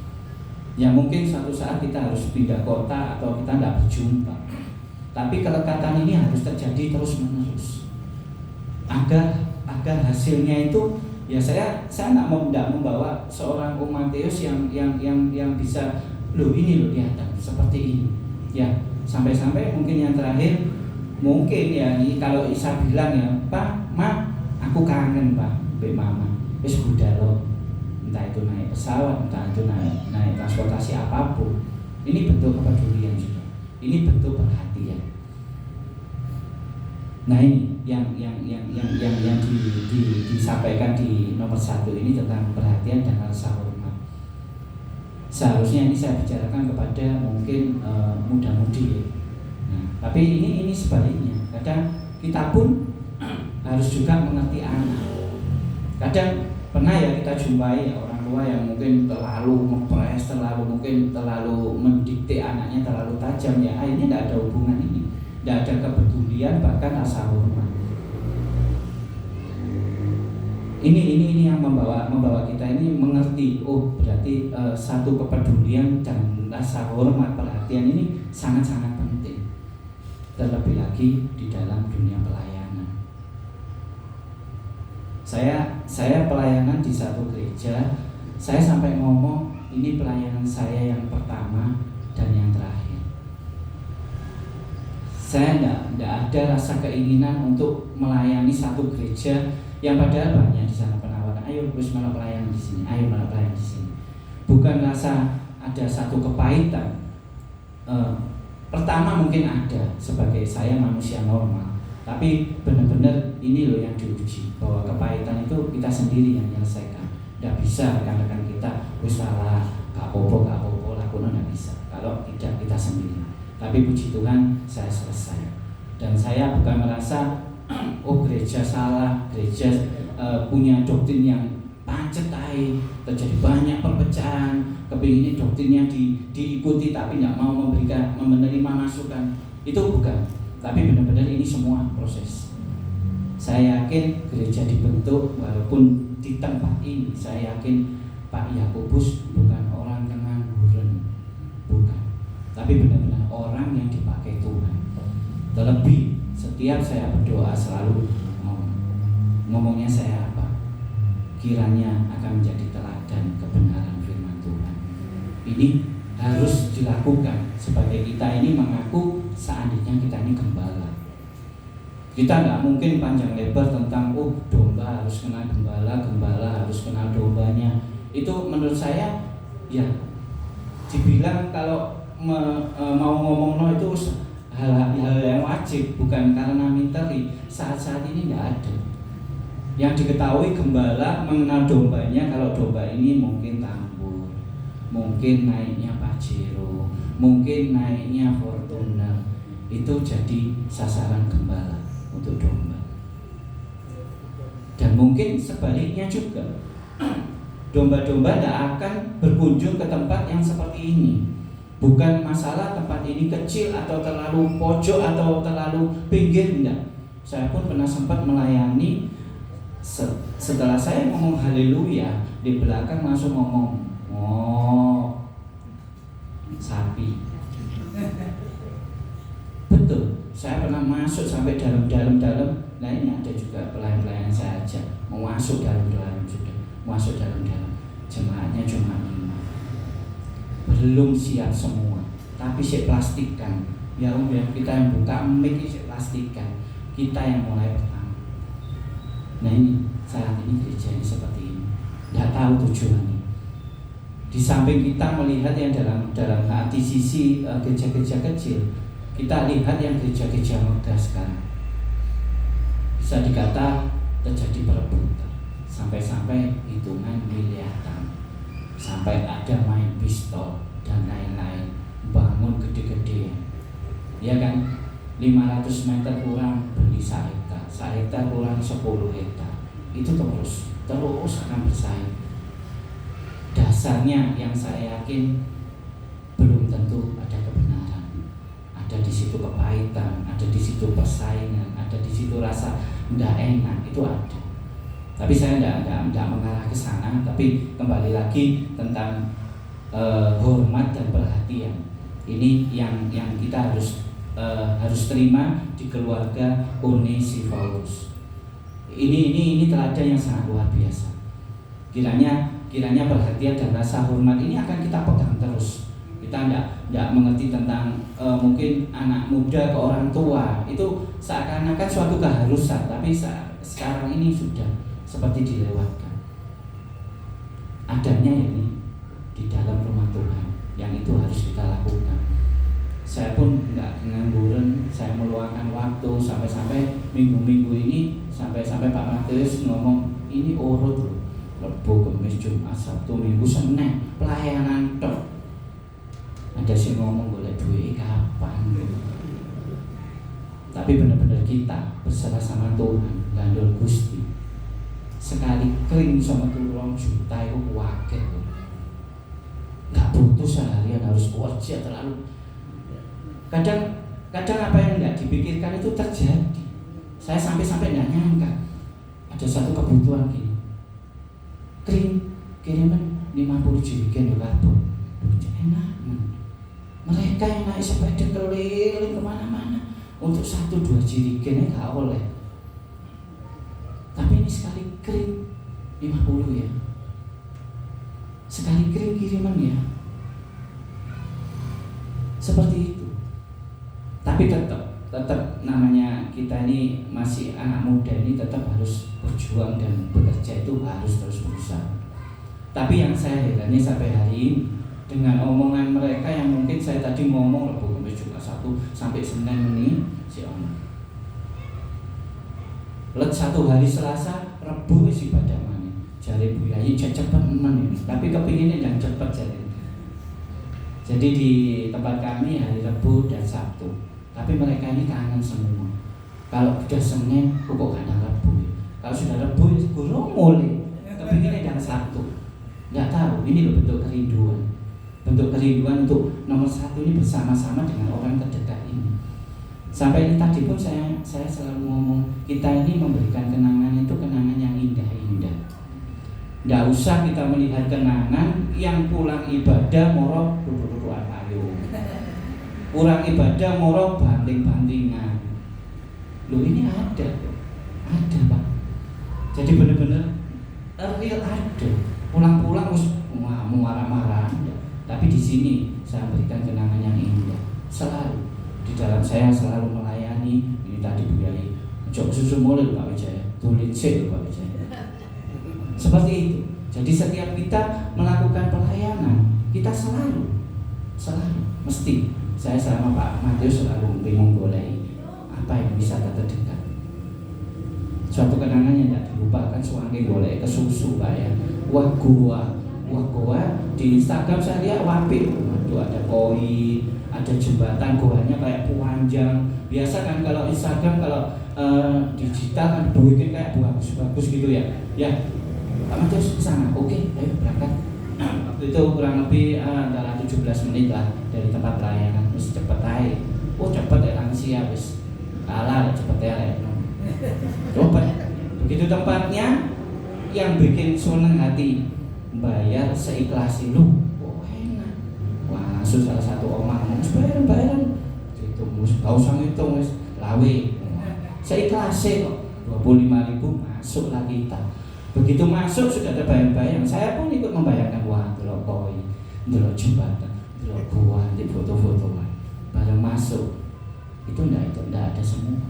Ya mungkin suatu saat kita harus pindah kota atau kita tidak berjumpa, tapi kelekatan ini harus terjadi terus-menerus agar hasilnya itu ya saya tidak membawa seorang Mateus yang bisa ini kelihatan seperti ini ya sampai mungkin yang terakhir mungkin ya ini kalau Isa bilang ya Pak, Ma, aku kangen Pak, Mbak Mama, wis budal loh. Entah itu naik pesawat, entah itu naik transportasi apapun. Ini bentuk kepedulian juga. Ini bentuk perhatian. Nah ini yang disampaikan di nomor 1 ini tentang perhatian dan rasa hormat. Seharusnya ini saya bicarakan kepada mungkin muda-mudi ya. Nah, tapi ini sebaliknya. Kadang kita pun harus juga mengerti anak. Kadang pernah ya kita jumpai ya, orang tua yang mungkin terlalu ngepres, terlalu mendikte anaknya terlalu tajam ya, akhirnya tidak ada hubungan ini, tidak ada kepedulian bahkan rasa hormat. Ini yang membawa kita ini mengerti, oh berarti satu kepedulian dan rasa hormat perhatian ini sangat-sangat penting, terlebih lagi di dalam dunia pelayanan. Saya pelayanan di satu gereja, saya sampai ngomong ini pelayanan saya yang pertama dan yang terakhir. Saya tidak ada rasa keinginan untuk melayani satu gereja yang padahal banyak di sana penawaran. Ayo terus malah pelayanan di sini, ayo malah pelayanan di sini. Bukan rasa ada satu kepahitan. Pertama mungkin ada sebagai saya manusia normal. Tapi benar-benar ini loh yang diuji, bahwa kepahitan itu kita sendiri yang menyelesaikan. Tidak bisa rekan-rekan kita salah, gak apa-apa, lakukan tidak bisa. Kalau tidak kita sendiri. Tapi puji Tuhan saya selesai. Dan saya bukan merasa oh gereja salah, gereja punya doktrin yang pancet terjadi banyak perpecahan, kepingin doktrinnya diikuti tapi tidak mau menerima masukan. Itu bukan. Tapi benar-benar ini semua proses. Saya yakin gereja dibentuk walaupun di tempat ini, saya yakin Pak Yakobus bukan orang yang ngangguran, bukan. Tapi benar-benar orang yang dipakai Tuhan. Terlebih setiap saya berdoa selalu ngomongnya saya apa? Kiranya akan menjadi teladan kebenaran firman Tuhan. Ini harus dilakukan sebagai kita ini mengaku seandainya kita ini gembala. Kita nggak mungkin panjang lebar tentang domba harus kenal gembala harus kenal dombanya. Itu menurut saya ya dibilang kalau mau ngomong itu hal-hal yang wajib, bukan karena misteri. Saat-saat ini tidak ada. Yang diketahui gembala mengenal dombanya, kalau domba ini mungkin tambur, mungkin naiknya Pajero, mungkin naiknya Fortuner, itu jadi sasaran gembala untuk domba. Dan mungkin sebaliknya juga, domba-domba tidak akan berkunjung ke tempat yang seperti ini. Bukan masalah tempat ini kecil atau terlalu pojok atau terlalu pinggir, enggak. Saya pun pernah sempat melayani. Setelah saya ngomong haleluya, di belakang langsung ngomong, oh, sapi. Betul, saya pernah masuk sampai dalam. Nah ini ada juga pelayan-pelayan saya ajak mau masuk dalam sudah, masuk dalam. Jemaatnya cuma 5, belum siap semua, tapi si plastikan. Ya kita yang buka mic si plastikan, kita yang mulai pertama. Nah ini saat ini gereja ini seperti ini, tidak tahu tujuannya. Di samping kita melihat yang dalam hati sisi gereja-gereja kecil, kita lihat yang gereja-gereja megah sekarang. Bisa dikata terjadi perebutan, sampai-sampai hitungan miliaran, sampai ada main pistol dan lain-lain, bangun gede-gede, ya kan? 500 meter kurang beli 1 hektar kurang 10 hektar, itu terus akan bersaing. Dasarnya yang saya yakin belum tentu ada kebenaran, ada di situ kepahitan, ada di situ persaingan, ada di situ rasa tidak enak, itu ada. Tapi saya tidak mengarah ke sana, tapi kembali lagi tentang hormat dan perhatian. Ini yang kita harus terima di keluarga Onesiphorus. Ini teladan yang sangat luar biasa. Kiranya perhatian dan rasa hormat ini akan kita pegang terus. Kita tidak mengerti tentang mungkin anak muda ke orang tua itu seakan-akan suatu keharusan, tapi sekarang ini sudah seperti dilewatkan. Adanya ini di dalam rumah Tuhan, yang itu harus kita lakukan. Saya pun nggak ngangguran, saya meluangkan waktu sampai minggu-minggu ini, sampai Pak Matius ngomong ini urut loh, Rebo, Kamis, Jumat, Sabtu, Minggu, Senin pelayanan tok. Ada sih ngomong boleh duit kapan? Tapi benar-benar kita bersama-sama Tuhan, ngandul Gusti. Sekali kering sama 2 juta itu wakil. Nggak butuh seharian harus kerja terlalu. Kadang apa yang nggak dipikirkan itu terjadi. Saya sampai nggak nyangka ada satu kebutuhan gini, kiriman 50 jerigen karbon, enak. Mereka yang naik sepeda keliling kemana-mana untuk 1-2 jerigen nggak oleh. Tapi ini sekali kirim 50 ya, sekali kirim kiriman ya, seperti itu. Tapi tetap namanya kita ini masih anak muda, ini tetap harus berjuang dan bekerja, itu harus terus berusaha. Tapi yang saya herannya sampai hari ini dengan omongan mereka yang mungkin saya tadi ngomong Rebo, Kamis, Jumat, Sabtu sampai Senin ini si omong. Let 1 hari Selasa, Rebo isi ibadah mana? Jari Bu Yayi cepet men ini. Tapi kepinginnya yang cepet jadi. Jadi di tempat kami hari Rebo dan Sabtu. Tapi mereka ini kangen semua. Kalau sudah Senin, kok kadang Rebo ya. Kalau sudah Rebo ya gurung mulai. Kepinginnya yang Sabtu. Nggak tahu, ini loh bentuk kerinduan. Bentuk kerinduan untuk nomor 1 ini bersama-sama dengan orang terdekat ini. Sampai ini tadi pun saya selalu ngomong, kita ini memberikan kenangan itu kenangan yang indah-indah. Nggak usah kita melihat kenangan yang pulang ibadah moro duduk-dudukan payung, pulang ibadah moro banting-bantingan. Loh ini ada Pak. Jadi benar-benar real ada. Pulang-pulang mau marah-marah. Tapi di sini saya berikan kenangan yang indah. Selalu di dalam saya selalu melayani. Ini tadi Bu Yai, coba susu mulai Pak Wijaya, tulis sih Pak Wijaya. Seperti itu. Jadi setiap kita melakukan pelayanan, kita selalu mesti Saya sama Pak Matius selalu bingung golek apa yang bisa terdekat. Suatu kenangan yang tidak dilupakan suange golek ke susu Pak ya. Wah goa di Instagram saya lihat wapik. Waduh, ada koi, ada jembatan goanya kayak panjang. Biasa kan kalau Instagram kalau digital kan bikin kayak bagus gitu ya. Ya, Pak Matius sana. Oke, ayo berangkat. Waktu itu kurang lebih antara 17 menit lah dari tempat pelayanan. Terus cepet aja. Oh cepet ya lansia wis. Kalah cepet ya. Cepet. Begitu tempatnya yang bikin seneng hati, bayar seikhlas lu. Oh enak. Wah langsung salah satu omah ngomong bayaran. Itu gak usah ngitung wis lawe. Seikhlas kok 25.000 masuk lah kita. Begitu masuk sudah ada bayang-bayang. Saya pun ikut membayangkan wah delok koi, delok jembatan, delok gua, di foto-fotoan. Bareng masuk itu enggak ada semua.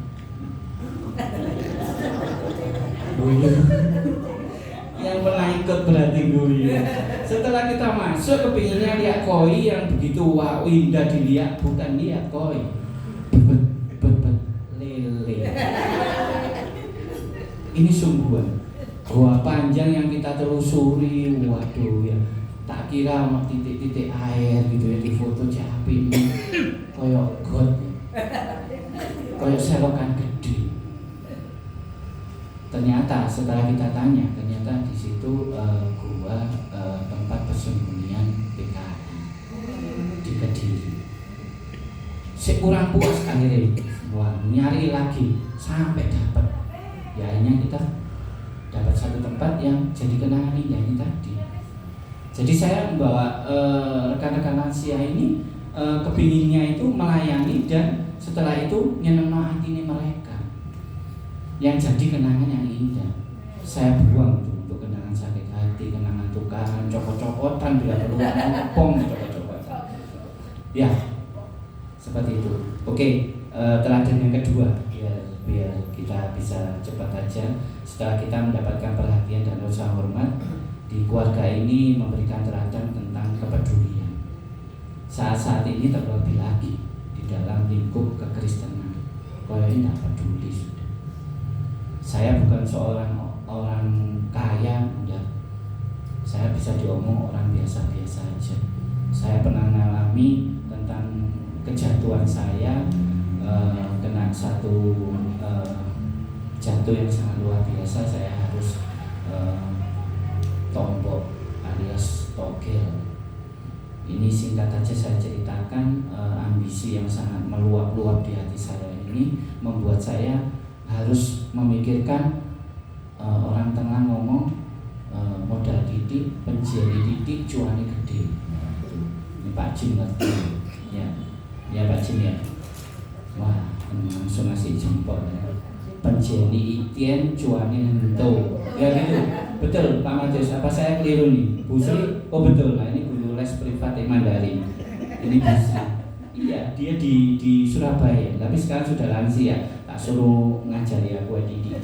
Yang pernah ikut berarti gue. Setelah kita masuk kepinginnya lihat koi yang begitu wah indah dilihat, bukan lihat koi. Bet lele. Ini sungguhan. Gua panjang yang kita telusuri, waduh ya. Tak kira sama titik-titik air gitu ya di foto Japi ini. Koyok got. Koyok selokan gede. Ternyata setelah kita tanya, ternyata di situ gua tempat persembunyian PKI di Kediri. Saya kurang puas akhirnya, wah nyari lagi sampai dapat. Ya akhirnya kita dapat satu tempat yang jadi kenangan indah ini tadi. Jadi saya membawa rekan-rekan lansia ini kepinginnya itu melayani dan setelah itu nyenengno hati mereka. Yang jadi kenangan yang indah. Saya buang untuk kenangan sakit hati, kenangan tukaran, copot-copotan bila perlu ngopong copot-copotan. Ya, seperti itu. Oke, teladan yang kedua biar kita bisa cepat aja. Setelah kita mendapatkan perhatian dan rasa hormat, di keluarga ini memberikan teladan tentang kepedulian. Saat-saat ini terlebih lagi di dalam lingkup kekristenan, kalau ini tidak peduli sudah. Saya bukan seorang orang kaya, udah. Saya bisa diomong orang biasa-biasa aja. Saya pernah mengalami tentang kejatuhan saya, kena satu jatuh yang sangat luar biasa. Saya harus tombok alias togel. Ini singkat aja saya ceritakan. Ambisi yang sangat meluap-luap di hati saya ini membuat saya harus memikirkan orang tengah ngomong modal didik, penjeli didik, cuani gede. Ini Pak Jim ngerti ya Pak Jim ya. Wah langsung ngasih jempol ya. Penjeli itien cuani hento. Ya gitu. Betul Pak Matius, apa saya keliru nih? Bu Sri? Oh betul. Nah ini guru les privat Mandarin. Ini Bu Sri. Iya, dia di Surabaya. Tapi sekarang sudah lansia. Tak suruh ngajari aku didik.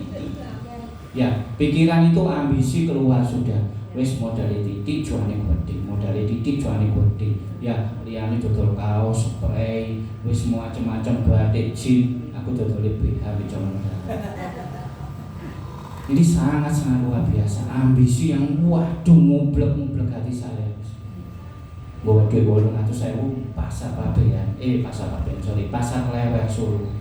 Ya, pikiran itu ambisi keluar sudah. Wes modal titik cuani gede, modal titik cuani gede. Ya, liyane dodol kaos, spray, wes macam-macam batik jin. Aku dodol BH bicara. Ini sangat-sangat luar biasa. Ambisi yang waduh ngublek hati saya. Bawa duit 800.000 pasar Pabean. Pasar Klewer Solo.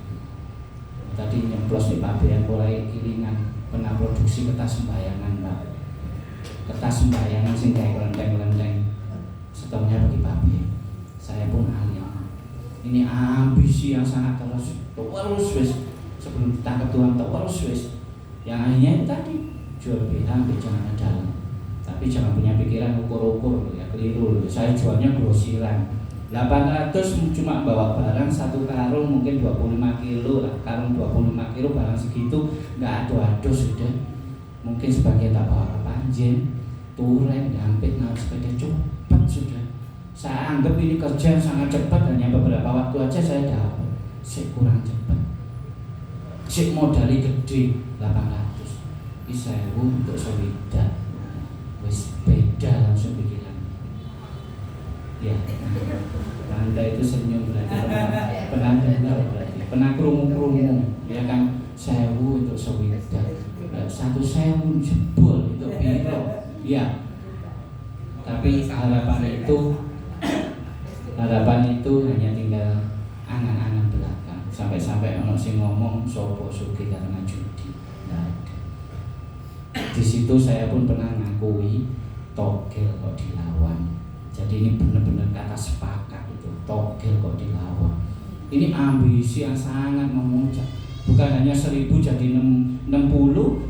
Tadi nyemplos di Pabean mulai kiringan pernah produksi kertas sembayangan, Pak. Kertas sembayangan sing kayak kelenteng-kelenteng. Stoknya bagi Pabean. Saya pun alim. Ini ambisi yang sangat terus wes sebelum ditangkap Tuhan terus wes. Yang akhirnya tadi jual BH jangan dalam. Tapi jangan punya pikiran ukur-ukur ya, keliru. Saya jualnya grosiran. 800 cuma bawa barang satu karung mungkin 25 kilo lah. Karung 25 kilo barang segitu enggak ado-ado sudah. Mungkin sebagian tak bawa kepanjen, turen, gampit, naik sepeda cepat sudah. Saya anggap ini kerja sangat cepat, hanya beberapa waktu aja saya dapat. Saya kurang cepat. Saya modali gede 800. Ini saya untuk solidar. Wis beda langsung pikiran. Ya, Anda itu senyum berarti pernah dengar berarti, pernah krungu ya kan, 1000 untuk sewidak, 1.000 jebol itu piro ya. Tapi harapan itu hanya tinggal angan-angan belakang. Sampai ono sing ngomong sopo sugih karena judi. Nah, di situ saya pun pernah ngakui togel kok dilawan. Jadi ini benar-benar kata sepakat itu, togel kok dilawan. Ini ambisi yang sangat memuncak. Bukan hanya 1000 jadi 60,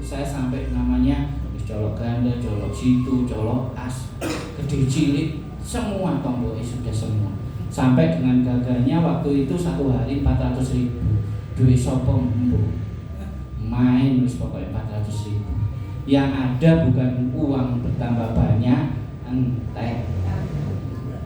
saya sampai namanya colok ganda, colok situ, colok as, gede cilik, semua tombolnya sudah semua. Sampai dengan gagalnya waktu itu satu hari 400.000, duit sopo main wis pokoknya 400.000. Yang ada bukan uang bertambah banyak, entek.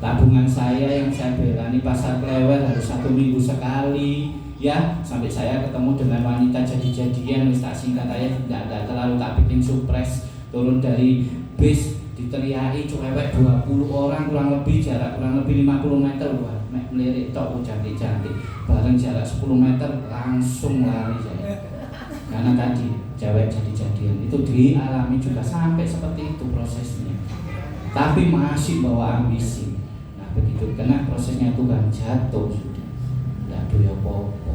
Tabungan saya yang saya belani pasar Klewer harus 1 minggu sekali, ya, sampai saya ketemu dengan wanita jadi-jadian. Wis tak singkat aja, tidak terlalu tak bikin surprise. Turun dari bis diteriaki cewek 20 orang, kurang lebih jarak kurang lebih 50 meter. Wah, melirik tok cantik-cantik. Bareng jarak 10 meter langsung lari saya. Karena tadi cewek jadi-jadian itu dialami juga sampai seperti itu prosesnya. Tapi masih bawa ambisi. Nah, begitu kena prosesnya Tuhan jatuh sudah. Enggak doya apa-apa.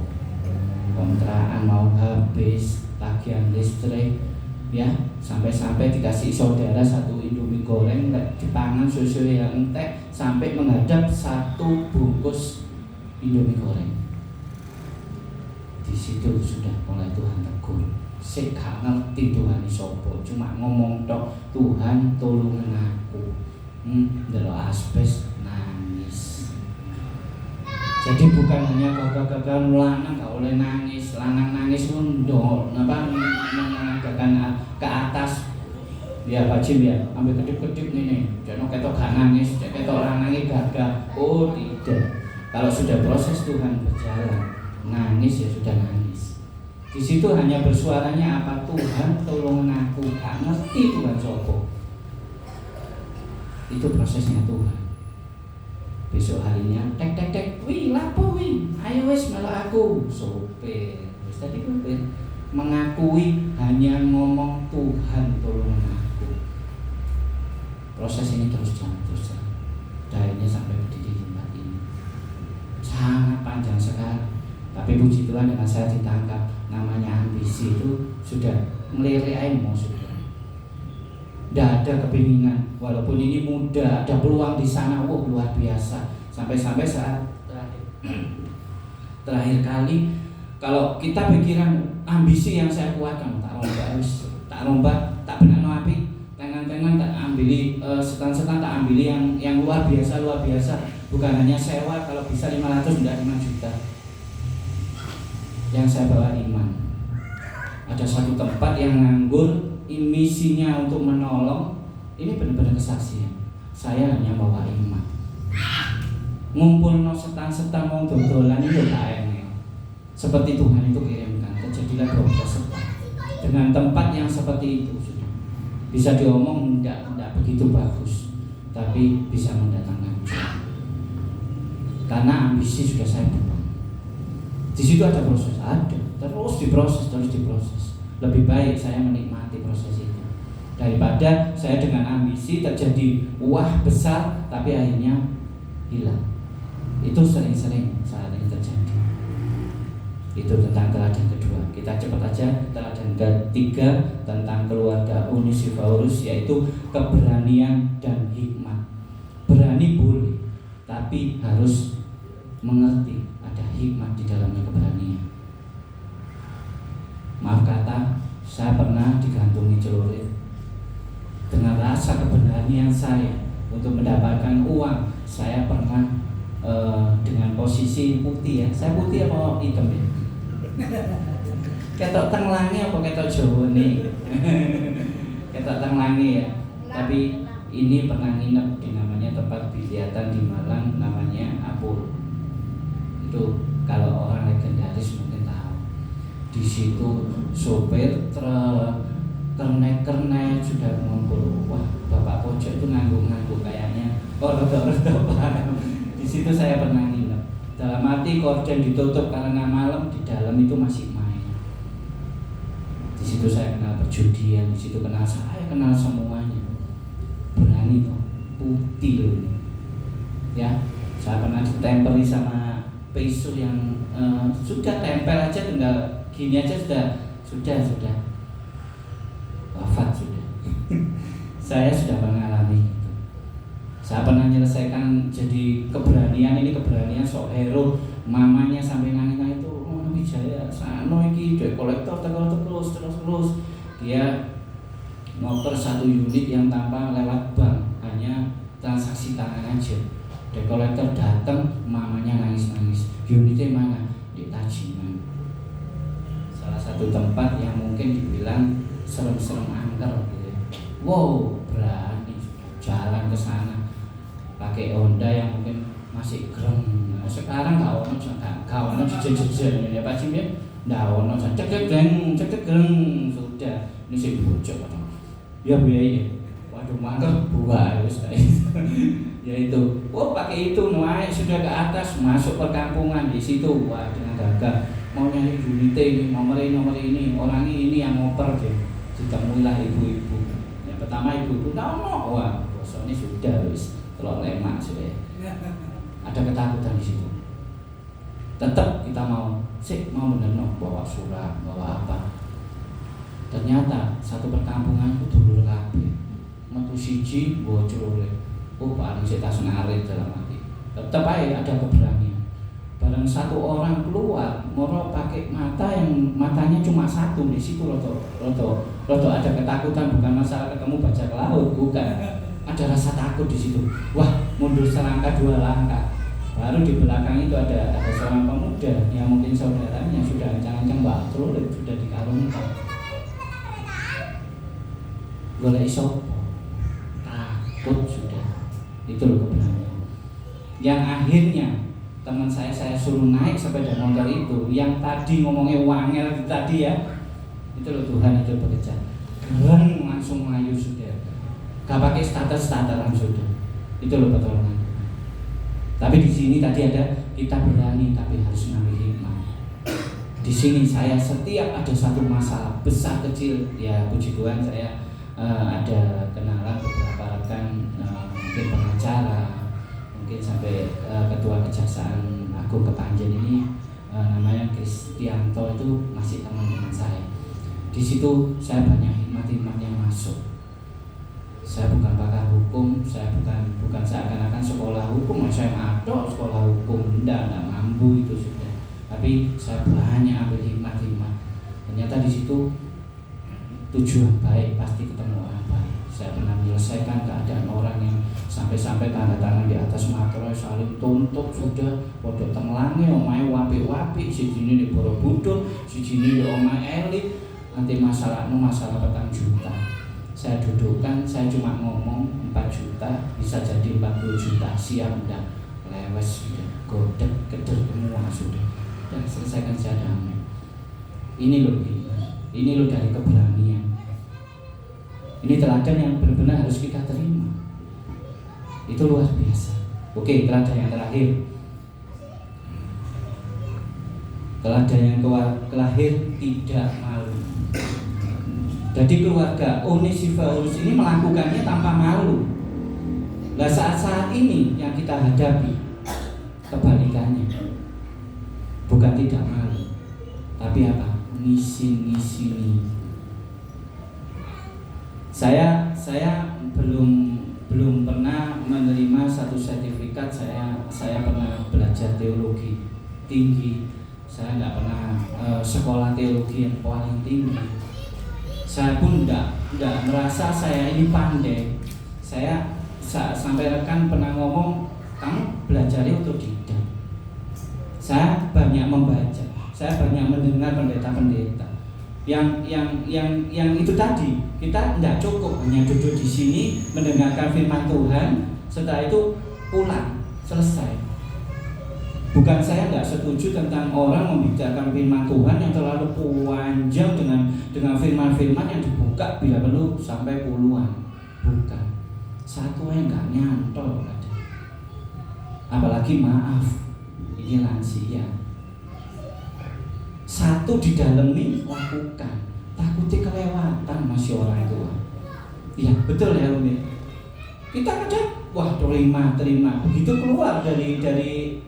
Kontrakan mau habis, tagihan listrik, ya, sampai dikasih saudara 1 Indomie goreng dipangan susu yang entek sampai menghadap 1 bungkus Indomie goreng. Di situ sudah mulai Tuhan tegur. Saya gak ngerti Tuhan sopo, cuma ngomong tok, Tuhan tolongin aku. Delok asbes nangis. Jadi bukan hanya gagal lanang gak oleh nangis, lanang nangis pun menanggakan ke atas. Ya Pak Jim ya, ambil kedip-kedip nih, jangan ketok gak nangis, ketok orang nangis gagal. Oh tidak, kalau sudah proses Tuhan berjalan, nangis ya sudah nangis. Di situ hanya bersuaranya apa, Tuhan tolong aku, gak ngerti Tuhan sopo. Itu prosesnya Tuhan. Besok harinya tek, wih lapo wih, ayo wis malah aku sopir. Wis tadi sopir mengakui, hanya ngomong Tuhan tolong aku. Proses ini terus jalan. Akhirnya sampai berdiri di tempat ini. Sangat panjang sekali. Tapi puji Tuhan dengan saya ditangkap. Namanya ambisi itu sudah melirik emo sudah. Tidak ada kepinginan, walaupun ini muda, ada peluang di sana, luar biasa. Sampai saat terakhir kali, kalau kita pikiran ambisi yang saya kuatkan, tak rombak, tak benar no api, tenang tak ambili, setan tak ambili yang luar biasa. Bukan hanya sewa, kalau bisa 500 tidak 5 juta. Yang saya bawa iman. Ada satu tempat yang nganggur, misinya untuk menolong. Ini benar-benar kesaksian. Saya hanya bawa iman. Ngumpul no setan mau dodolan itu tak enak. Seperti Tuhan itu kirimkan, terjadilah 12 setan. Dengan tempat yang seperti itu sudah bisa diomong tidak begitu bagus, tapi bisa mendatangkan joy. Karena ambisi sudah saya buang. Di situ ada proses, terus diproses. Lebih baik saya menikmati proses itu daripada saya dengan ambisi terjadi wah besar tapi akhirnya hilang. Itu sering-sering saat ini terjadi. Itu tentang teladan kedua. Kita cepat aja. Teladan ketiga tentang keluarga Onesiphorus, yaitu keberanian dan hikmat. Berani boleh, tapi harus mengerti ada hikmat di dalamnya keberanian. Maaf kata, saya pernah digantungi celurit. Dengan rasa keberanian saya untuk mendapatkan uang, saya pernah dengan posisi putih ya. Saya putih apa hitam ya? Ketok tenglangi apa ketok Jawa nih? Ketok tenglangi ya. Tapi ini pernah nginep di namanya tempat biliatan di Malang, namanya Apul. Itu kalau orang legendaris mungkin tahu. Di situ sopir truk kernet sudah ngumpul. Wah, bapak pojok itu ngangguk kayaknya. Rodo paham. Di situ saya pernah nginep. Dalam arti korden ditutup karena malam, di dalam itu masih main. Di situ saya kenal perjudian, di situ saya kenal semuanya. Berani toh, putih loh ini. Ya, saya pernah ditempeli sama peisur yang sudah tempel aja, tinggal gini aja sudah wafat sudah. Saya sudah mengalami itu. Saya pernah menyelesaikan, jadi keberanian sok hero. Mamanya sampai nangis itu, oh Wijaya, sano iki duit kolektor terus. Dia motor 1 unit yang tanpa lewat bank, hanya transaksi tangan aja. Duit kolektor datang, mamanya nangis. Unitnya mana? Di Tajiman. Salah satu tempat yang mungkin dibilang serem-serem angker gitu. Wow, berani jalan ke sana pakai Honda yang mungkin masih grem. Sekarang gak ono jejer-jejer ya Pak Jim ya. Ndak ono cek-cek-greng sudah. Ini sih bocok atau. Ya Bu ya. Waduh mangkel buah wis ya itu. Oh, pakai itu naik sudah ke atas, masuk perkampungan di situ. Wah, dengan gagah mau nyari unit ini, nomor ini, orang ini yang ngoper deh. Ditemuilah ibu-ibu. Yang pertama ibu-ibu no. Wah, bosone sudah wis telur lemak sudah. Ada ketakutan di situ. Tetap kita mau bener bawa surat, bawa apa. Ternyata satu perkampungan itu dulur kabeh. Metu siji bocor. Oh, paling saya tas ngarit dalam hati. Tetap aja ada keberanian. Barang satu orang keluar, moro pakai mata yang matanya cuma satu, di situ roto ada ketakutan, bukan masalah ketemu bajak laut, bukan. Ada rasa takut di situ. Wah, mundur selangkah 2 langkah. Baru di belakang itu ada seorang pemuda yang mungkin saudaranya sudah ancang-ancang batrul, sudah dikarungkan. Golek iso takut sudah. Itu loh keberanian. Yang akhirnya teman saya suruh naik sepeda motor itu, yang tadi ngomongnya wangel tadi ya, itu loh Tuhan itu bekerja. Keren langsung maju sudah. Gak pakai starter sudah. Itu loh pertolongan. Tapi di sini tadi ada kita berani tapi harus ngambil hikmah. Di sini saya setiap ada satu masalah besar kecil, ya puji Tuhan saya ada kenalan beberapa rekan mungkin pengacara, mungkin sampai ketua Kejaksaan Agung Kepanjen ini namanya Kristianto itu masih teman dengan saya. Di situ saya banyak hikmat-hikmat yang masuk. Saya bukan pakar hukum, saya bukan seakan-akan sekolah hukum, saya ada sekolah hukum, enggak mampu itu sudah. Tapi saya banyak ambil hikmat-hikmat. Ternyata di situ tujuan baik pasti ketemu orang baik. Saya pernah menyelesaikan keadaan orang yang sampai tanda tangan di atas materai saling tuntut sudah podok tenglange omahe wapi-wapi sijine di Borobudur, sijine di omahe elit, nanti masalah 4 juta. Saya dudukkan, saya cuma ngomong 4 juta bisa jadi 40 juta, siap enggak? Lewes sudah, godek keder semua sudah, dan selesaikan saya damai. Ini loh dari keberanian. Ini teladan yang benar-benar harus kita terima. Itu luar biasa. Oke, teladan yang terakhir. Teladan yang terakhir, tidak malu. Jadi keluarga Onesiphorus ini melakukannya tanpa malu. Nah saat-saat ini yang kita hadapi kebalikannya. Bukan tidak malu, tapi apa? Ngisi-ngisini. Saya belum pernah menerima satu sertifikat. Saya pernah belajar teologi tinggi. Saya nggak pernah sekolah teologi yang paling tinggi. Saya pun tidak merasa saya ini pandai. Saya sampai rekan pernah ngomong, kamu belajarnya otodidak. Saya banyak membaca, saya banyak mendengar pendeta-pendeta. Yang itu tadi, kita tidak cukup hanya duduk di sini mendengarkan firman Tuhan, setelah itu pulang, selesai. Bukan saya nggak setuju tentang orang membicarakan firman Tuhan yang terlalu panjang dengan firman-firman yang dibuka bila perlu sampai puluhan. Bukan. Satu yang nggak nyantol ada. Apalagi maaf, ini lansia. Satu didalemi, lakukan. Takutnya kelewatan masih orang tua. Iya betul ya Umi. Kita ada, wah terima. Begitu keluar dari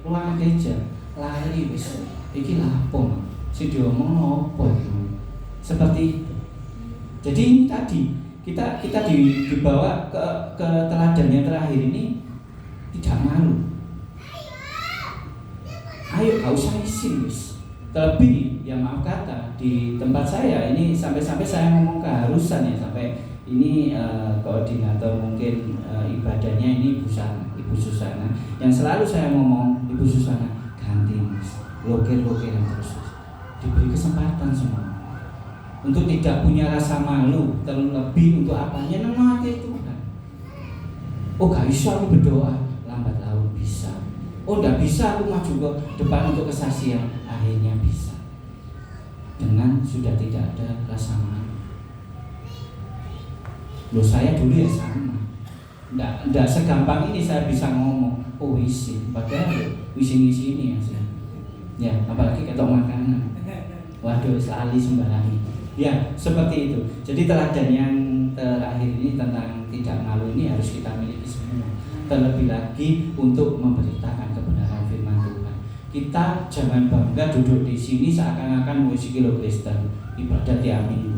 ruangan gereja, lari wis. Iki lapo, si diomong opo itu. Seperti itu. Jadi ini tadi kita dibawa ke teladan yang terakhir ini tidak malu. Ayo gak usah isin wis. Terlebih ya maaf kata di tempat saya ini sampai saya ngomong keharusan ya, sampai ini koordinator mungkin ibadahnya ini Ibu Susana yang selalu saya ngomong, Ibu Susana ganti loker-lokeran terus, diberi kesempatan semua untuk tidak punya rasa malu, terlebih untuk apanya menghormati Tuhan. Oh gak bisa aku berdoa, lambat laun bisa. Oh gak bisa aku maju ke depan untuk kesaksian, akhirnya bisa. Dengan sudah tidak ada rasa malu. Loh saya dulu ya sama. Nggak segampang ini saya bisa ngomong, oh isin, padahal isin ini ya saya. Ya, apalagi ketok makanan. Waduh, lali sembarangan. Ya, seperti itu. Jadi teladan yang terakhir ini tentang tidak malu ini harus kita miliki semua. Terlebih lagi untuk memberitakan kebenaran firman Tuhan. Kita jangan bangga duduk di sini seakan-akan musikilo Kristen, ibadah tiap minggu.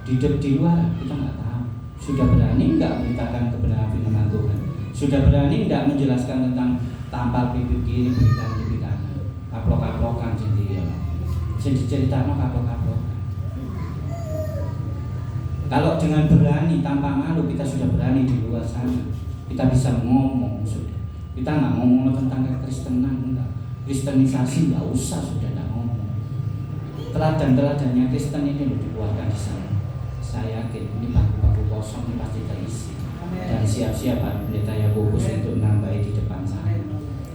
Di luar kita nggak tahu. Sudah berani nggak memberitakan kebenaran firman Tuhan? Sudah berani nggak menjelaskan tentang tampar pipi kiri, berikan pipi kanan, kaplok-kaplokan jadi ceritakan kaplok-kaplokan. Kalau dengan berani tanpa malu kita sudah berani di luar sana, kita bisa ngomong sudah. Kita nggak ngomong tentang kekristenan, enggak. Kristenisasi nggak usah, sudah nggak ngomong. Teladan-teladannya Kristen ini loh dikeluarkan di sana. Saya yakin ini bangku-bangku kosong ini pasti terisi. Dan siap-siap Pak Pendeta Yakobus untuk menambahi di depan saya.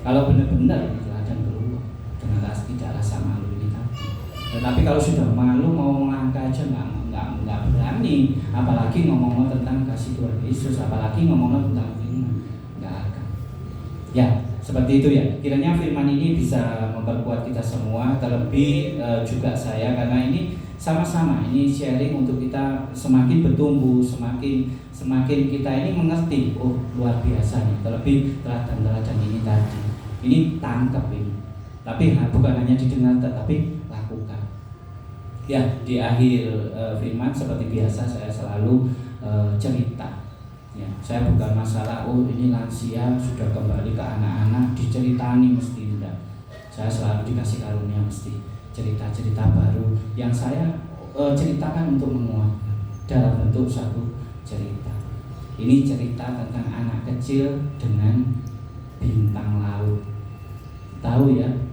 Kalau benar-benar ini teladan keluar dengan tidak rasa malu ini tadi. Tetapi kalau sudah malu mau melangkah aja nggak berani, apalagi ngomong tentang kasih Tuhan Yesus, apalagi ngomong tentang firman, nggak akan. Ya seperti itu ya. Kiranya firman ini bisa memperkuat kita semua, terlebih juga saya, karena ini sama-sama ini sharing untuk kita semakin bertumbuh, semakin kita ini mengerti. Oh luar biasa nih, terlebih teladan-teladan ini tadi. Ini tangkap ini. Tapi bukan hanya didengar, tetapi lakukan. Ya di akhir firman seperti biasa saya selalu cerita. Ya, saya bukan masalah oh ini lansia sudah kembali ke anak-anak diceritani mesti tidak. Saya selalu dikasih karunia mesti cerita-cerita baru yang saya ceritakan untuk menguatkan dalam bentuk satu cerita. Ini cerita tentang anak kecil dengan bintang laut. Tahu ya?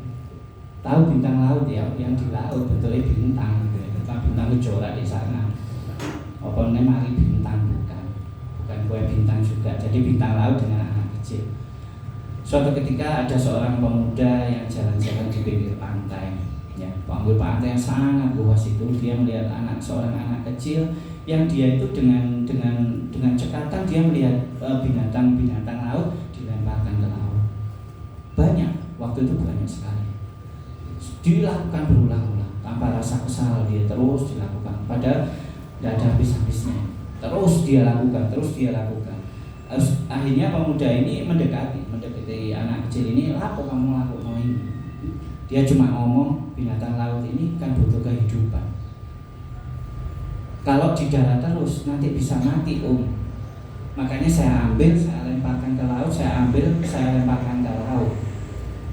Tahu bintang laut ya, yang di laut betulnya bintang, bukan bintang kejora di sana. Apa namanya bintang bukan kue bintang juga. Jadi bintang laut dengan anak kecil. Suatu ketika ada seorang pemuda yang jalan-jalan di pinggir pantai. Ya, pinggir pantai yang sangat luas itu, dia melihat seorang anak kecil yang dia itu dengan cekatan dia melihat binatang-binatang laut dilemparkan ke laut. Banyak, waktu itu banyak sekali. Dilakukan berulang-ulang tanpa rasa kesal, dia terus dilakukan. Padahal tidak ada habis-habisnya. Terus dia lakukan. Akhirnya pemuda ini mendekati anak kecil ini, "Lapo kamu lakukan ini?" Dia cuma ngomong, binatang laut ini kan butuh kehidupan. Kalau di darat terus nanti bisa mati Makanya saya ambil, saya lemparkan ke laut, saya lemparkan ke laut.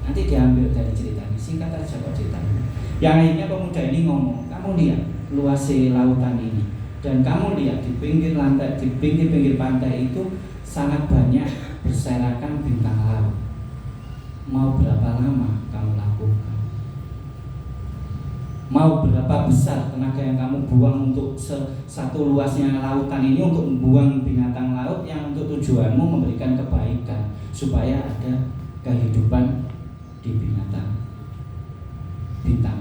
Nanti diambil dari ceritanya, singkat aja kok ceritanya. Yang akhirnya pemuda ini ngomong, "Kamu lihat luasnya lautan ini, dan kamu lihat di pinggir pantai itu sangat banyak berserakan bintang laut. Mau berapa lama kamu lakukan? Mau berapa besar tenaga yang kamu buang untuk satu luasnya lautan ini, untuk membuang binatang laut yang untuk tujuanmu memberikan kebaikan supaya ada kehidupan di bintang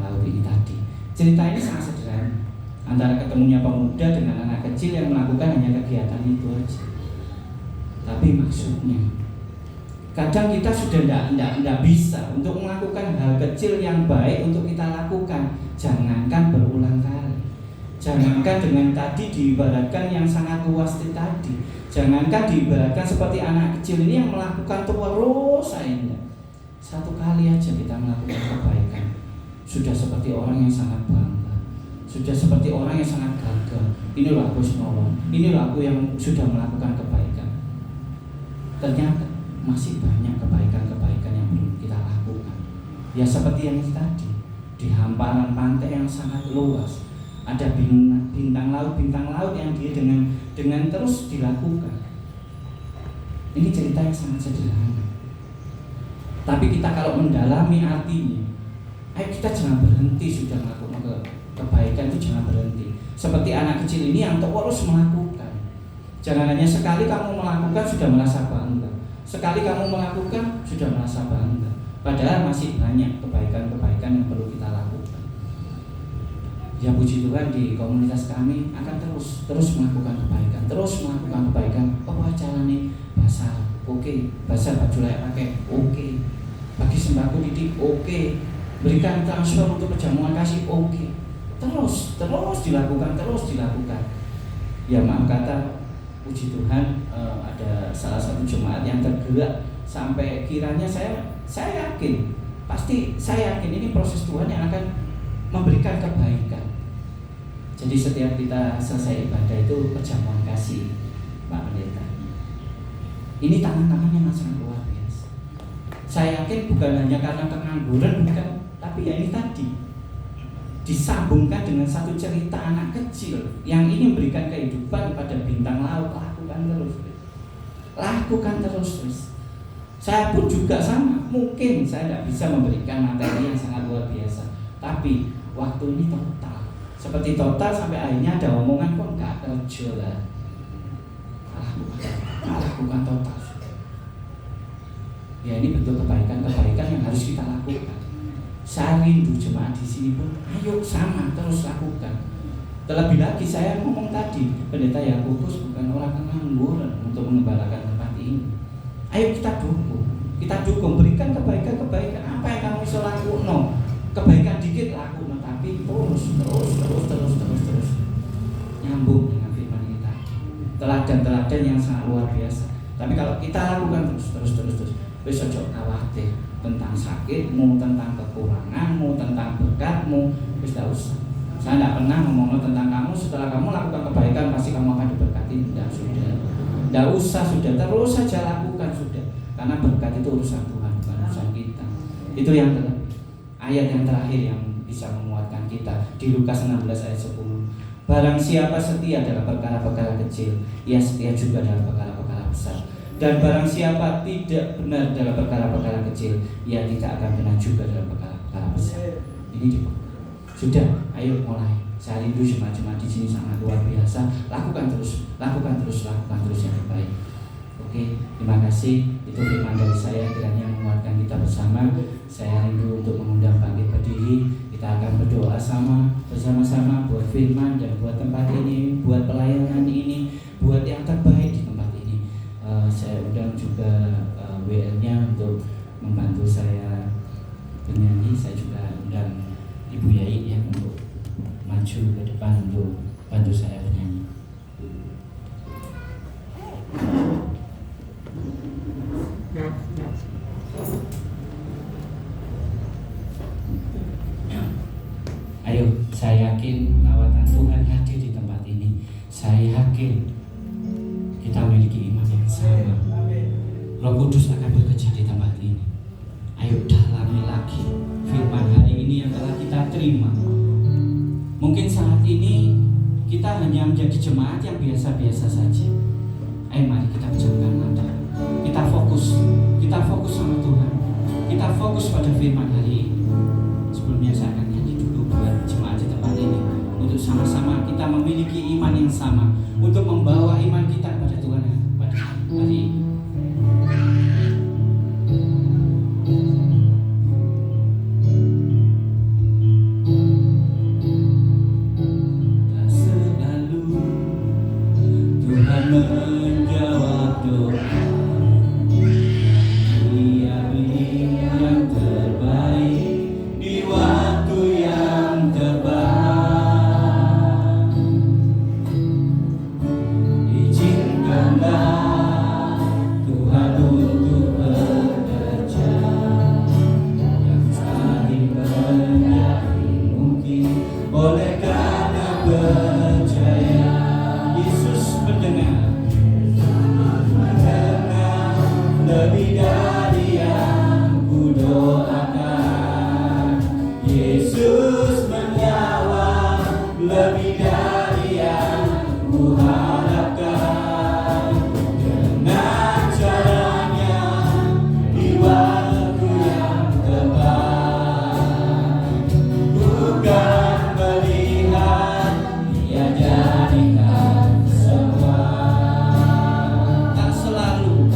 laut ini tadi." Cerita ini sangat sederhana, antara ketemunya pemuda dengan anak kecil yang melakukan hanya kegiatan itu aja. Tapi maksudnya Kadang kita sudah tidak bisa untuk melakukan hal kecil yang baik untuk kita lakukan. Jangankan berulang kali, jangankan dengan tadi diibaratkan yang sangat luas tadi, jangankan diibaratkan seperti anak kecil ini yang melakukan terus saja. Satu kali aja kita melakukan kebaikan, sudah seperti orang yang sangat bangga, sudah seperti orang yang sangat gagah. Inilah aku senolong, inilah aku yang sudah melakukan kebaikan. Ternyata masih banyak kebaikan-kebaikan yang belum kita lakukan. Ya seperti yang tadi, di hamparan pantai yang sangat luas, ada bintang laut yang dia dengan terus dilakukan. Ini cerita yang sangat sederhana. Tapi kita kalau mendalami artinya, ayo kita jangan berhenti sudah melakukan kebaikan itu, jangan berhenti. Seperti anak kecil ini yang terus melakukan. Jangan hanya sekali kamu melakukan sudah merasa bangga, sekali kamu melakukan sudah merasa bangga. Padahal masih banyak kebaikan-kebaikan yang perlu kita lakukan. Ya puji Tuhan, di komunitas kami akan terus melakukan kebaikan, terus melakukan kebaikan. Oh acara nih basah, oke. Basah baju layak pakai, oke. Bagi sembako didik, oke. Berikan transfer untuk perjamuan kasih, oke. Terus dilakukan. Ya maaf kata, puji Tuhan ada salah satu jemaat yang tergerak sampai kiranya saya yakin, pasti saya yakin ini proses Tuhan yang akan memberikan kebaikan. Jadi setiap kita selesai ibadah itu perjamuan kasih, Pak Pendeta. Ini tangan-tangan yang sangat luar biasa. Saya yakin bukan hanya karena pengangguran, bukan, tapi ya ini tadi disambungkan dengan satu cerita anak kecil yang ini memberikan kehidupan pada bintang laut. Lakukan terus. Saya pun juga sama, mungkin saya tidak bisa memberikan materi yang sangat luar biasa, tapi waktu ini total, seperti total sampai akhirnya ada omongan kok nggak kerja lah. Lakukan total. Ya ini bentuk kebaikan yang harus kita lakukan. Saya rindu jemaat di sini pun, ayo sama terus lakukan. Terlebih lagi saya ngomong tadi, Pendeta Yakobus bukan orang pengangguran untuk mengembalakan tempat ini. Ayo kita dukung, berikan kebaikan. Apa yang kamu bisa lakukan? Kebaikan dikit lakukan, tapi terus nyambung dengan firman kita. Teladan-teladan yang sangat luar biasa. Tapi kalau kita lakukan terus, besok khawatir tentang sakitmu, tentang kekuranganmu, tentang berkatmu, tidak usah. Saya tidak pernah ngomong tentang kamu setelah kamu lakukan kebaikan pasti kamu akan diberkati. Tidak usah, sudah terus saja lakukan sudah. Karena berkat itu urusan Tuhan, bukan urusan kita. Itu yang ayat yang terakhir yang bisa menguatkan kita di Lukas 16 ayat 10. Barang siapa setia dalam perkara-perkara kecil, ia setia juga dalam perkara-perkara besar. Dan barang siapa tidak benar dalam perkara-perkara kecil, ia tidak akan benar juga dalam perkara-perkara besar. Ini juga. Sudah, ayo mulai. Saya rindu jemaat-jemaat di sini sangat luar biasa. Lakukan terus yang terbaik. Oke, terima kasih. Itu firman dari saya, kiranya menguatkan kita bersama. Saya rindu untuk mengundang bangkit berdiri. Kita akan berdoa bersama-sama buat firman dan buat tempat ini, buat pelayanan ini, buat yang terbaik di tempat ini. Saya undang juga WL-nya untuk membantu saya bernyanyi. Saya juga undang Ibu Yai ya untuk maju ke depan untuk bantu saya bernyanyi. Ayo, saya yakin lawatan Tuhan hadir di tempat ini. Saya yakin kita memiliki iman yang sama. Roh Kudus akan bekerja di tempat ini. Ayo dalami lagi firman hari ini yang telah kita terima. Mungkin saat ini kita hanya menjadi jemaat yang biasa-biasa saja. Ayo mari kita pejamkan mata. Kita fokus sama Tuhan. Kita fokus pada firman hari ini. Sebelumnya saya akan nyanyi dulu buat jemaat di tempat ini, untuk sama-sama kita memiliki iman yang sama, untuk membawa iman kita pada Tuhan pada hari ini. Menjawab doa percaya. Yesus mendengar lebih dari yang ku doakan. Yesus menjawab lebih dari yang ku harapkan. Dengan caranya di waktu yang tepat, bukan melihat Dia jadikan semua. Tak selalu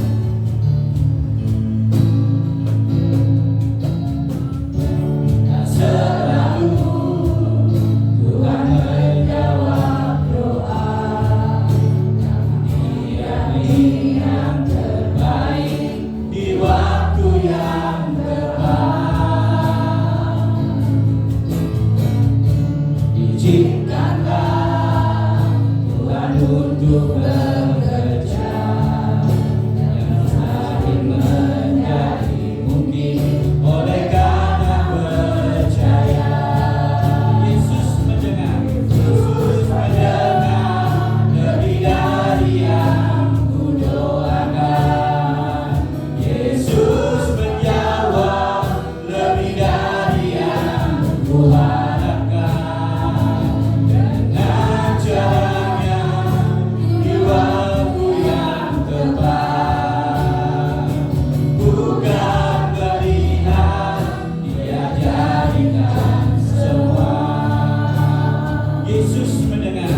Tuhan menjawab doa, namun Dia yang terbaik di waktu yang tepat. Izinkanlah Tuhan untuk bekerja yang mustahil menjadi mungkin oleh karena percaya. Yesus mendengar lebih dari yang ku doakan. Yesus menjawab lebih dari yang ku harapkan. Dengan caranya di waktu yang tepat, bukan melihat Dia jadikan semua. Yesus mendengar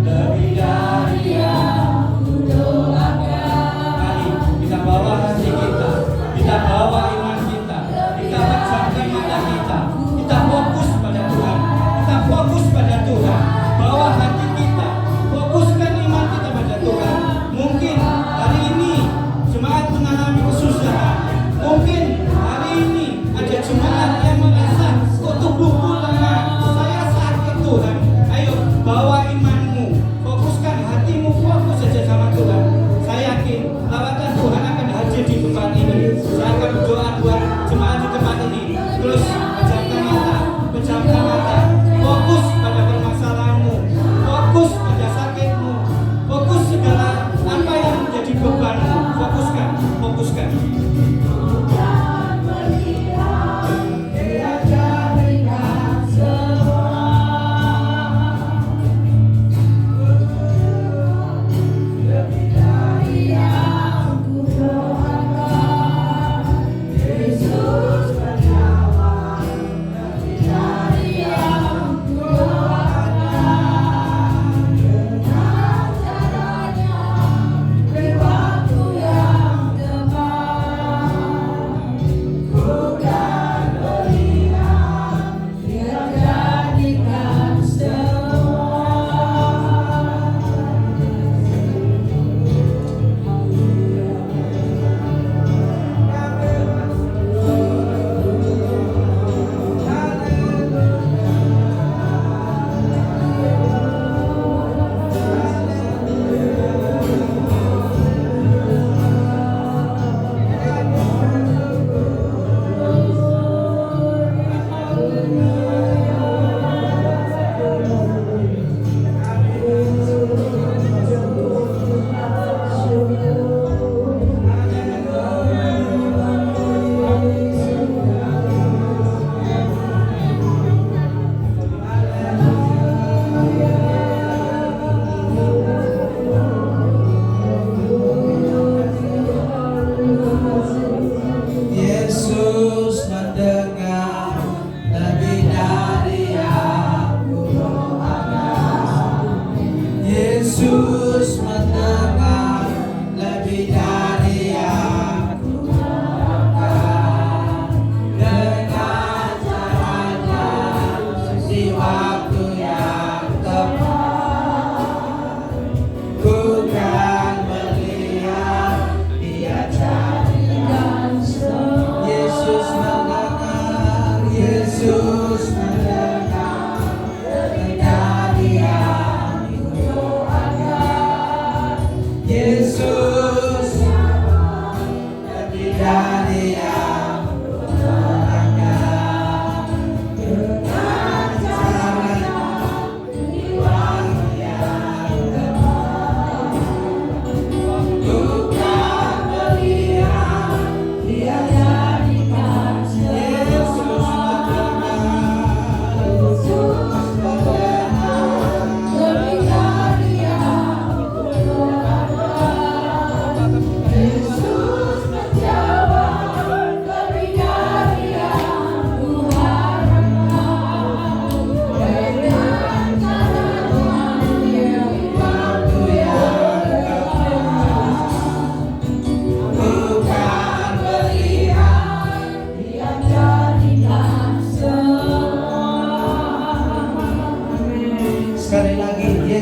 lebih dari yang ku doakan. Mari kita bawa hati kita, kita bawa iman kita, kita pejamkan mata kita, kita fokus pada Tuhan, kita fokus pada Tuhan. Bawa hati kita, fokuskan iman kita pada Tuhan. Mungkin hari ini jemaat mengalami kesusahan, mungkin hari ini ada jemaat yang merasa kok tubuhku lemah, saya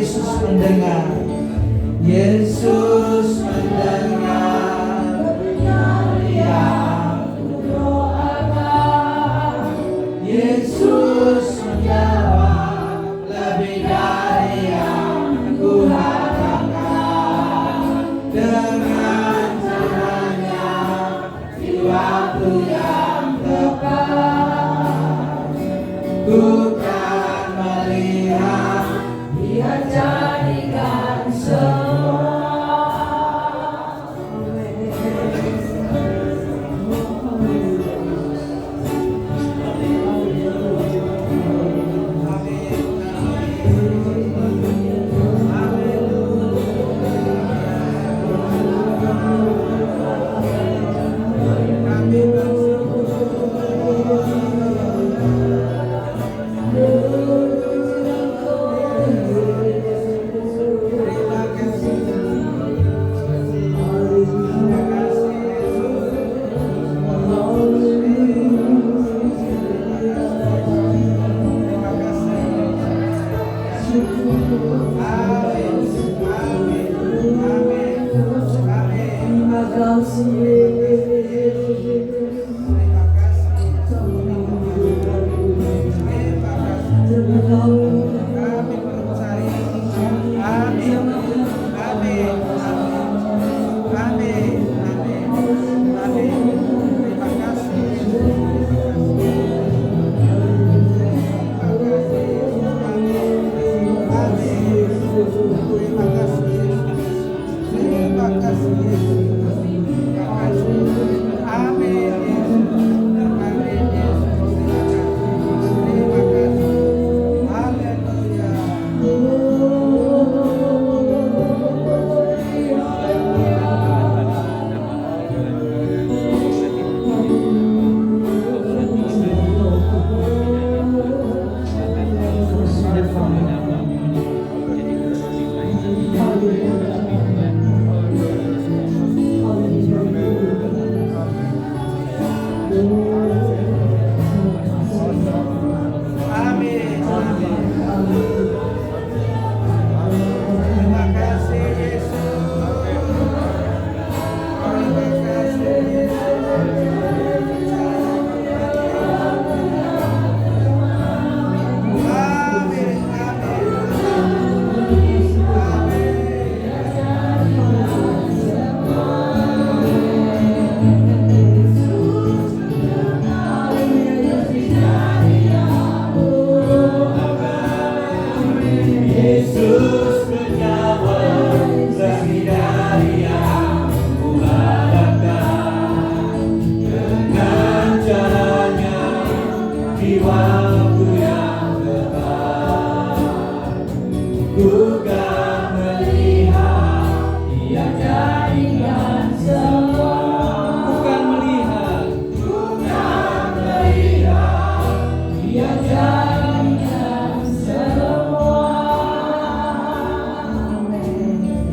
Yesus mendengar. Yesus mendengar yang kudoakan. Yesus menjawab lebih dari yang kuharapkan. Dengan caranya di waktu yang tepat, ku kan melihat Dia jadikan semua.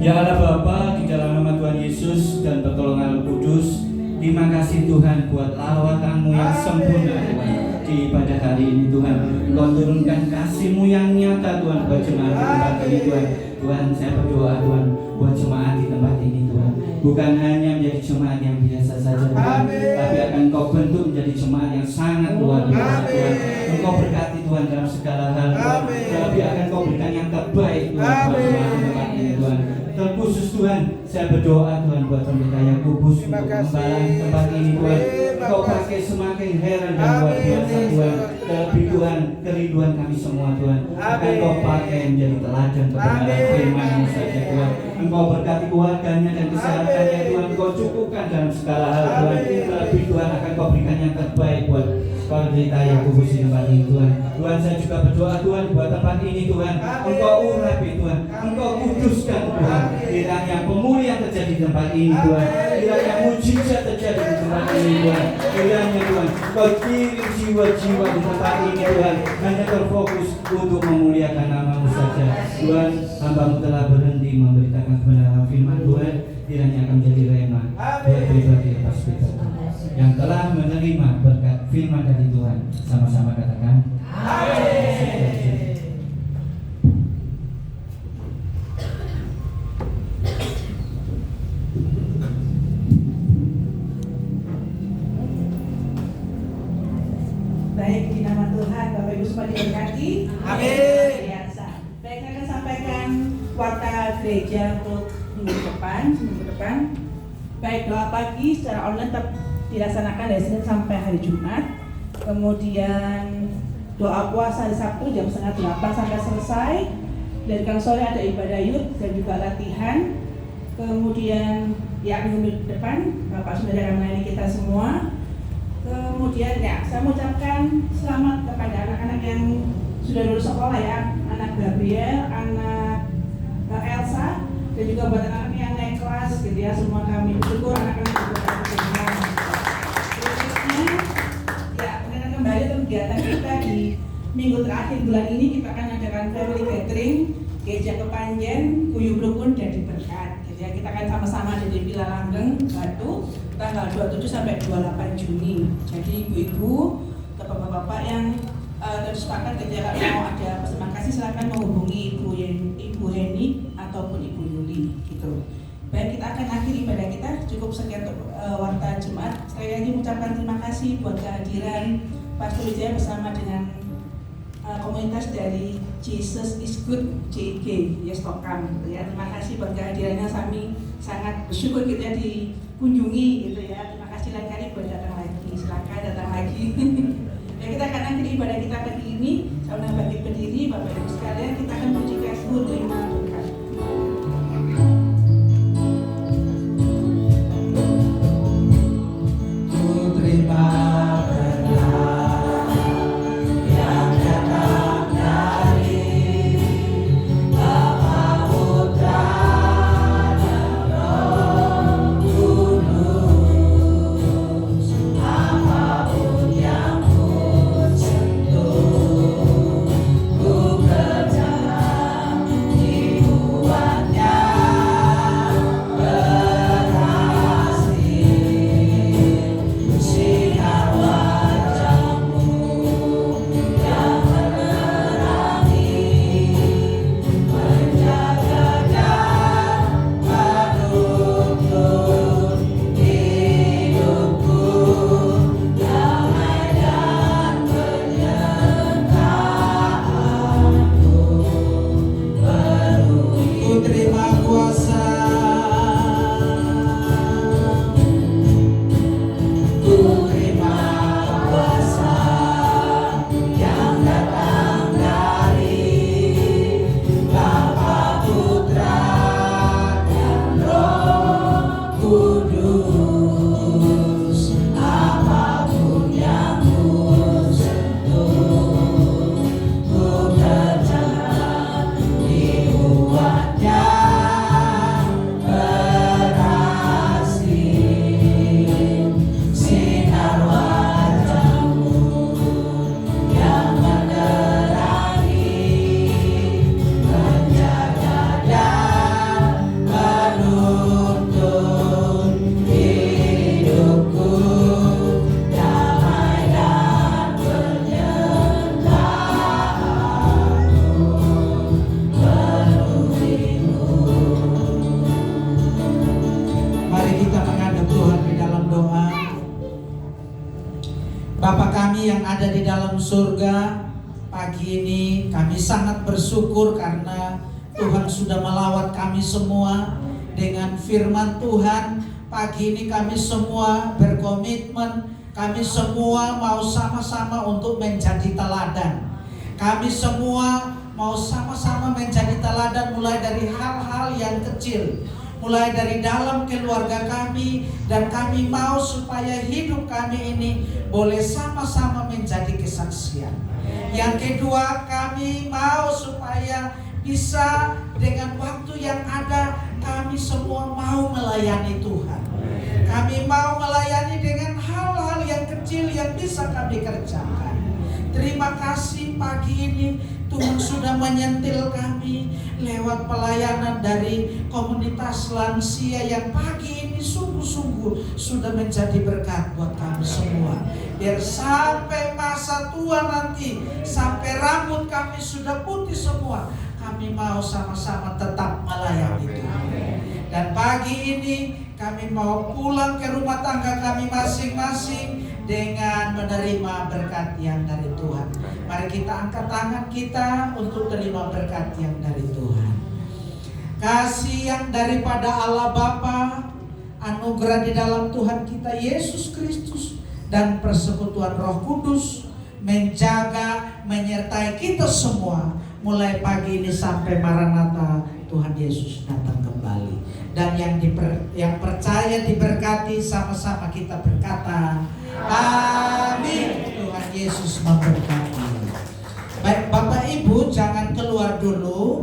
Ya Allah Bapa, di dalam nama Tuhan Yesus dan pertolongan Roh Kudus, terima kasih Tuhan buat lawatan-Mu yang sempurna Tuhan di pada hari ini Tuhan. Engkau turunkan kasih-Mu yang nyata Tuhan buat jemaat di tempat ini Tuhan. Tuhan, saya berdoa Tuhan buat jemaat di tempat ini Tuhan. Bukan hanya menjadi jemaat yang biasa saja Tuhan, tapi akan Engkau bentuk menjadi jemaat yang sangat luar biasa Tuhan. Engkau berkati Tuhan dalam segala hal Tuhan, tapi akan Engkau berikan yang terbaik Tuhan buat jemaat di tempat ini Tuhan. Terkhusus Tuhan, saya berdoa Tuhan buat pendeta Yakobus untuk mengembalakan tempat ini Tuhan. Engkau pakai semakin heran dan luar biasa Tuhan. Terlebih Tuhan, kerinduan kami semua Tuhan akan Engkau pakai menjadi teladan kebenaran firman-Mu saja Tuhan. Engkau berkati keluarganya dan kesehatannya Tuhan. Engkau cukupkan dalam segala hal Tuhan. Terlebih Tuhan akan Engkau berikan yang terbaik buat pendeta Yakobus di tempat ini Tuhan. Tuhan, saya juga berdoa Tuhan buat tempat ini Tuhan. Engkau urapi Tuhan, Engkau kuduskan Tuhan. Kiranya pemulihan terjadi di tempat ini Tuhan. Kiranya mujizat terjadi di tempat ini Tuhan. Kiranya Tuhan, Engkau kirim jiwa-jiwa di tempat ini Tuhan, hanya terfokus untuk memuliakan nama-Mu saja. Tuhan, hamba-Mu telah berhenti memberitakan kebenaran firman Tuhan. Kiranya akan menjadi rema buat pribadi lepas pribadi yang telah menerima berkat firman dari Tuhan. Sama-sama katakan amin. Amin. Biasa. Baik, saya akan sampaikan warta gereja untuk seminggu depan. Baik, doa pagi secara online tetap dilaksanakan dari Senin sampai hari Jumat. Kemudian doa puasa hari Sabtu jam 7:30 sampai selesai. Dari kan sore ada ibadah youth dan juga latihan. Kemudian ya minggu depan Bapak sudah akan melayani kita semua. Kemudian ya saya mengucapkan selamat kepada anak-anak yang sudah lulus sekolah ya, anak Gabriel, anak Elsa, dan juga buat anak-anak yang naik kelas gitu ya, semua kami bersyukur anak-anak juga semua. Berikutnya ya mengenai kembali kegiatan kita di minggu terakhir bulan ini, kita akan adakan family gathering Gereja Kepanjen, Guyub Rukun dan Diberkat. Jadi ya, kita akan sama-sama di Villa Langgeng, Batu, tanggal 27 sampai 28 Juni. Jadi ibu-ibu, bapak-bapak yang tersepakat ketika mau ada pesan kasih silakan menghubungi Ibu Heni ataupun Ibu Yuli gitu. Baik, kita akan akhiri ibadah kita, cukup sekian untuk warta Jumat. Sekali lagi mengucapkan terima kasih buat kehadiran Pastor Wijaya bersama dengan komunitas dari Jesus is Good JG Yestokam gitu ya. Terima kasih buat kehadirannya, kami sangat bersyukur kita dikunjungi gitu ya. Terima kasih lain kali buat datang lagi, silakan datang lagi. Ya, kita akan akhiri ibadah kita pagi ini. Saudara bagi berdiri, Bapak Ibu sekalian, kita akan pujikan Tuhan terima Tuhan. Ku terima yang ada di dalam surga, pagi ini kami sangat bersyukur karena Tuhan sudah melawat kami semua dengan firman Tuhan. Pagi ini kami semua berkomitmen, kami semua mau sama-sama untuk menjadi teladan. Kami semua mau sama-sama menjadi teladan mulai dari hal-hal yang kecil, mulai dari dalam keluarga kami, dan kami mau supaya hidup kami ini boleh sama-sama menjadi kesaksian. Yang kedua, kami mau supaya bisa dengan waktu yang ada, kami semua mau melayani Tuhan. Kami mau melayani dengan hal-hal yang kecil yang bisa kami kerjakan. Terima kasih pagi ini Tuhan sudah menyentil kami lewat pelayanan dari komunitas lansia yang pagi ini sungguh-sungguh sudah menjadi berkat buat kami semua. Biar sampai masa tua nanti, sampai rambut kami sudah putih semua, kami mau sama-sama tetap melayani Tuhan. Dan pagi ini kami mau pulang ke rumah tangga kami masing-masing dengan menerima berkat yang dari Tuhan. Mari kita angkat tangan kita untuk terima berkat yang dari Tuhan. Kasih yang daripada Allah Bapa, anugerah di dalam Tuhan kita Yesus Kristus, dan persekutuan Roh Kudus menjaga, menyertai kita semua mulai pagi ini sampai Maranatha Tuhan Yesus datang kembali. Dan yang percaya diberkati, sama-sama kita berkata amin. Tuhan Yesus memberkati. Baik Bapak Ibu, jangan keluar dulu.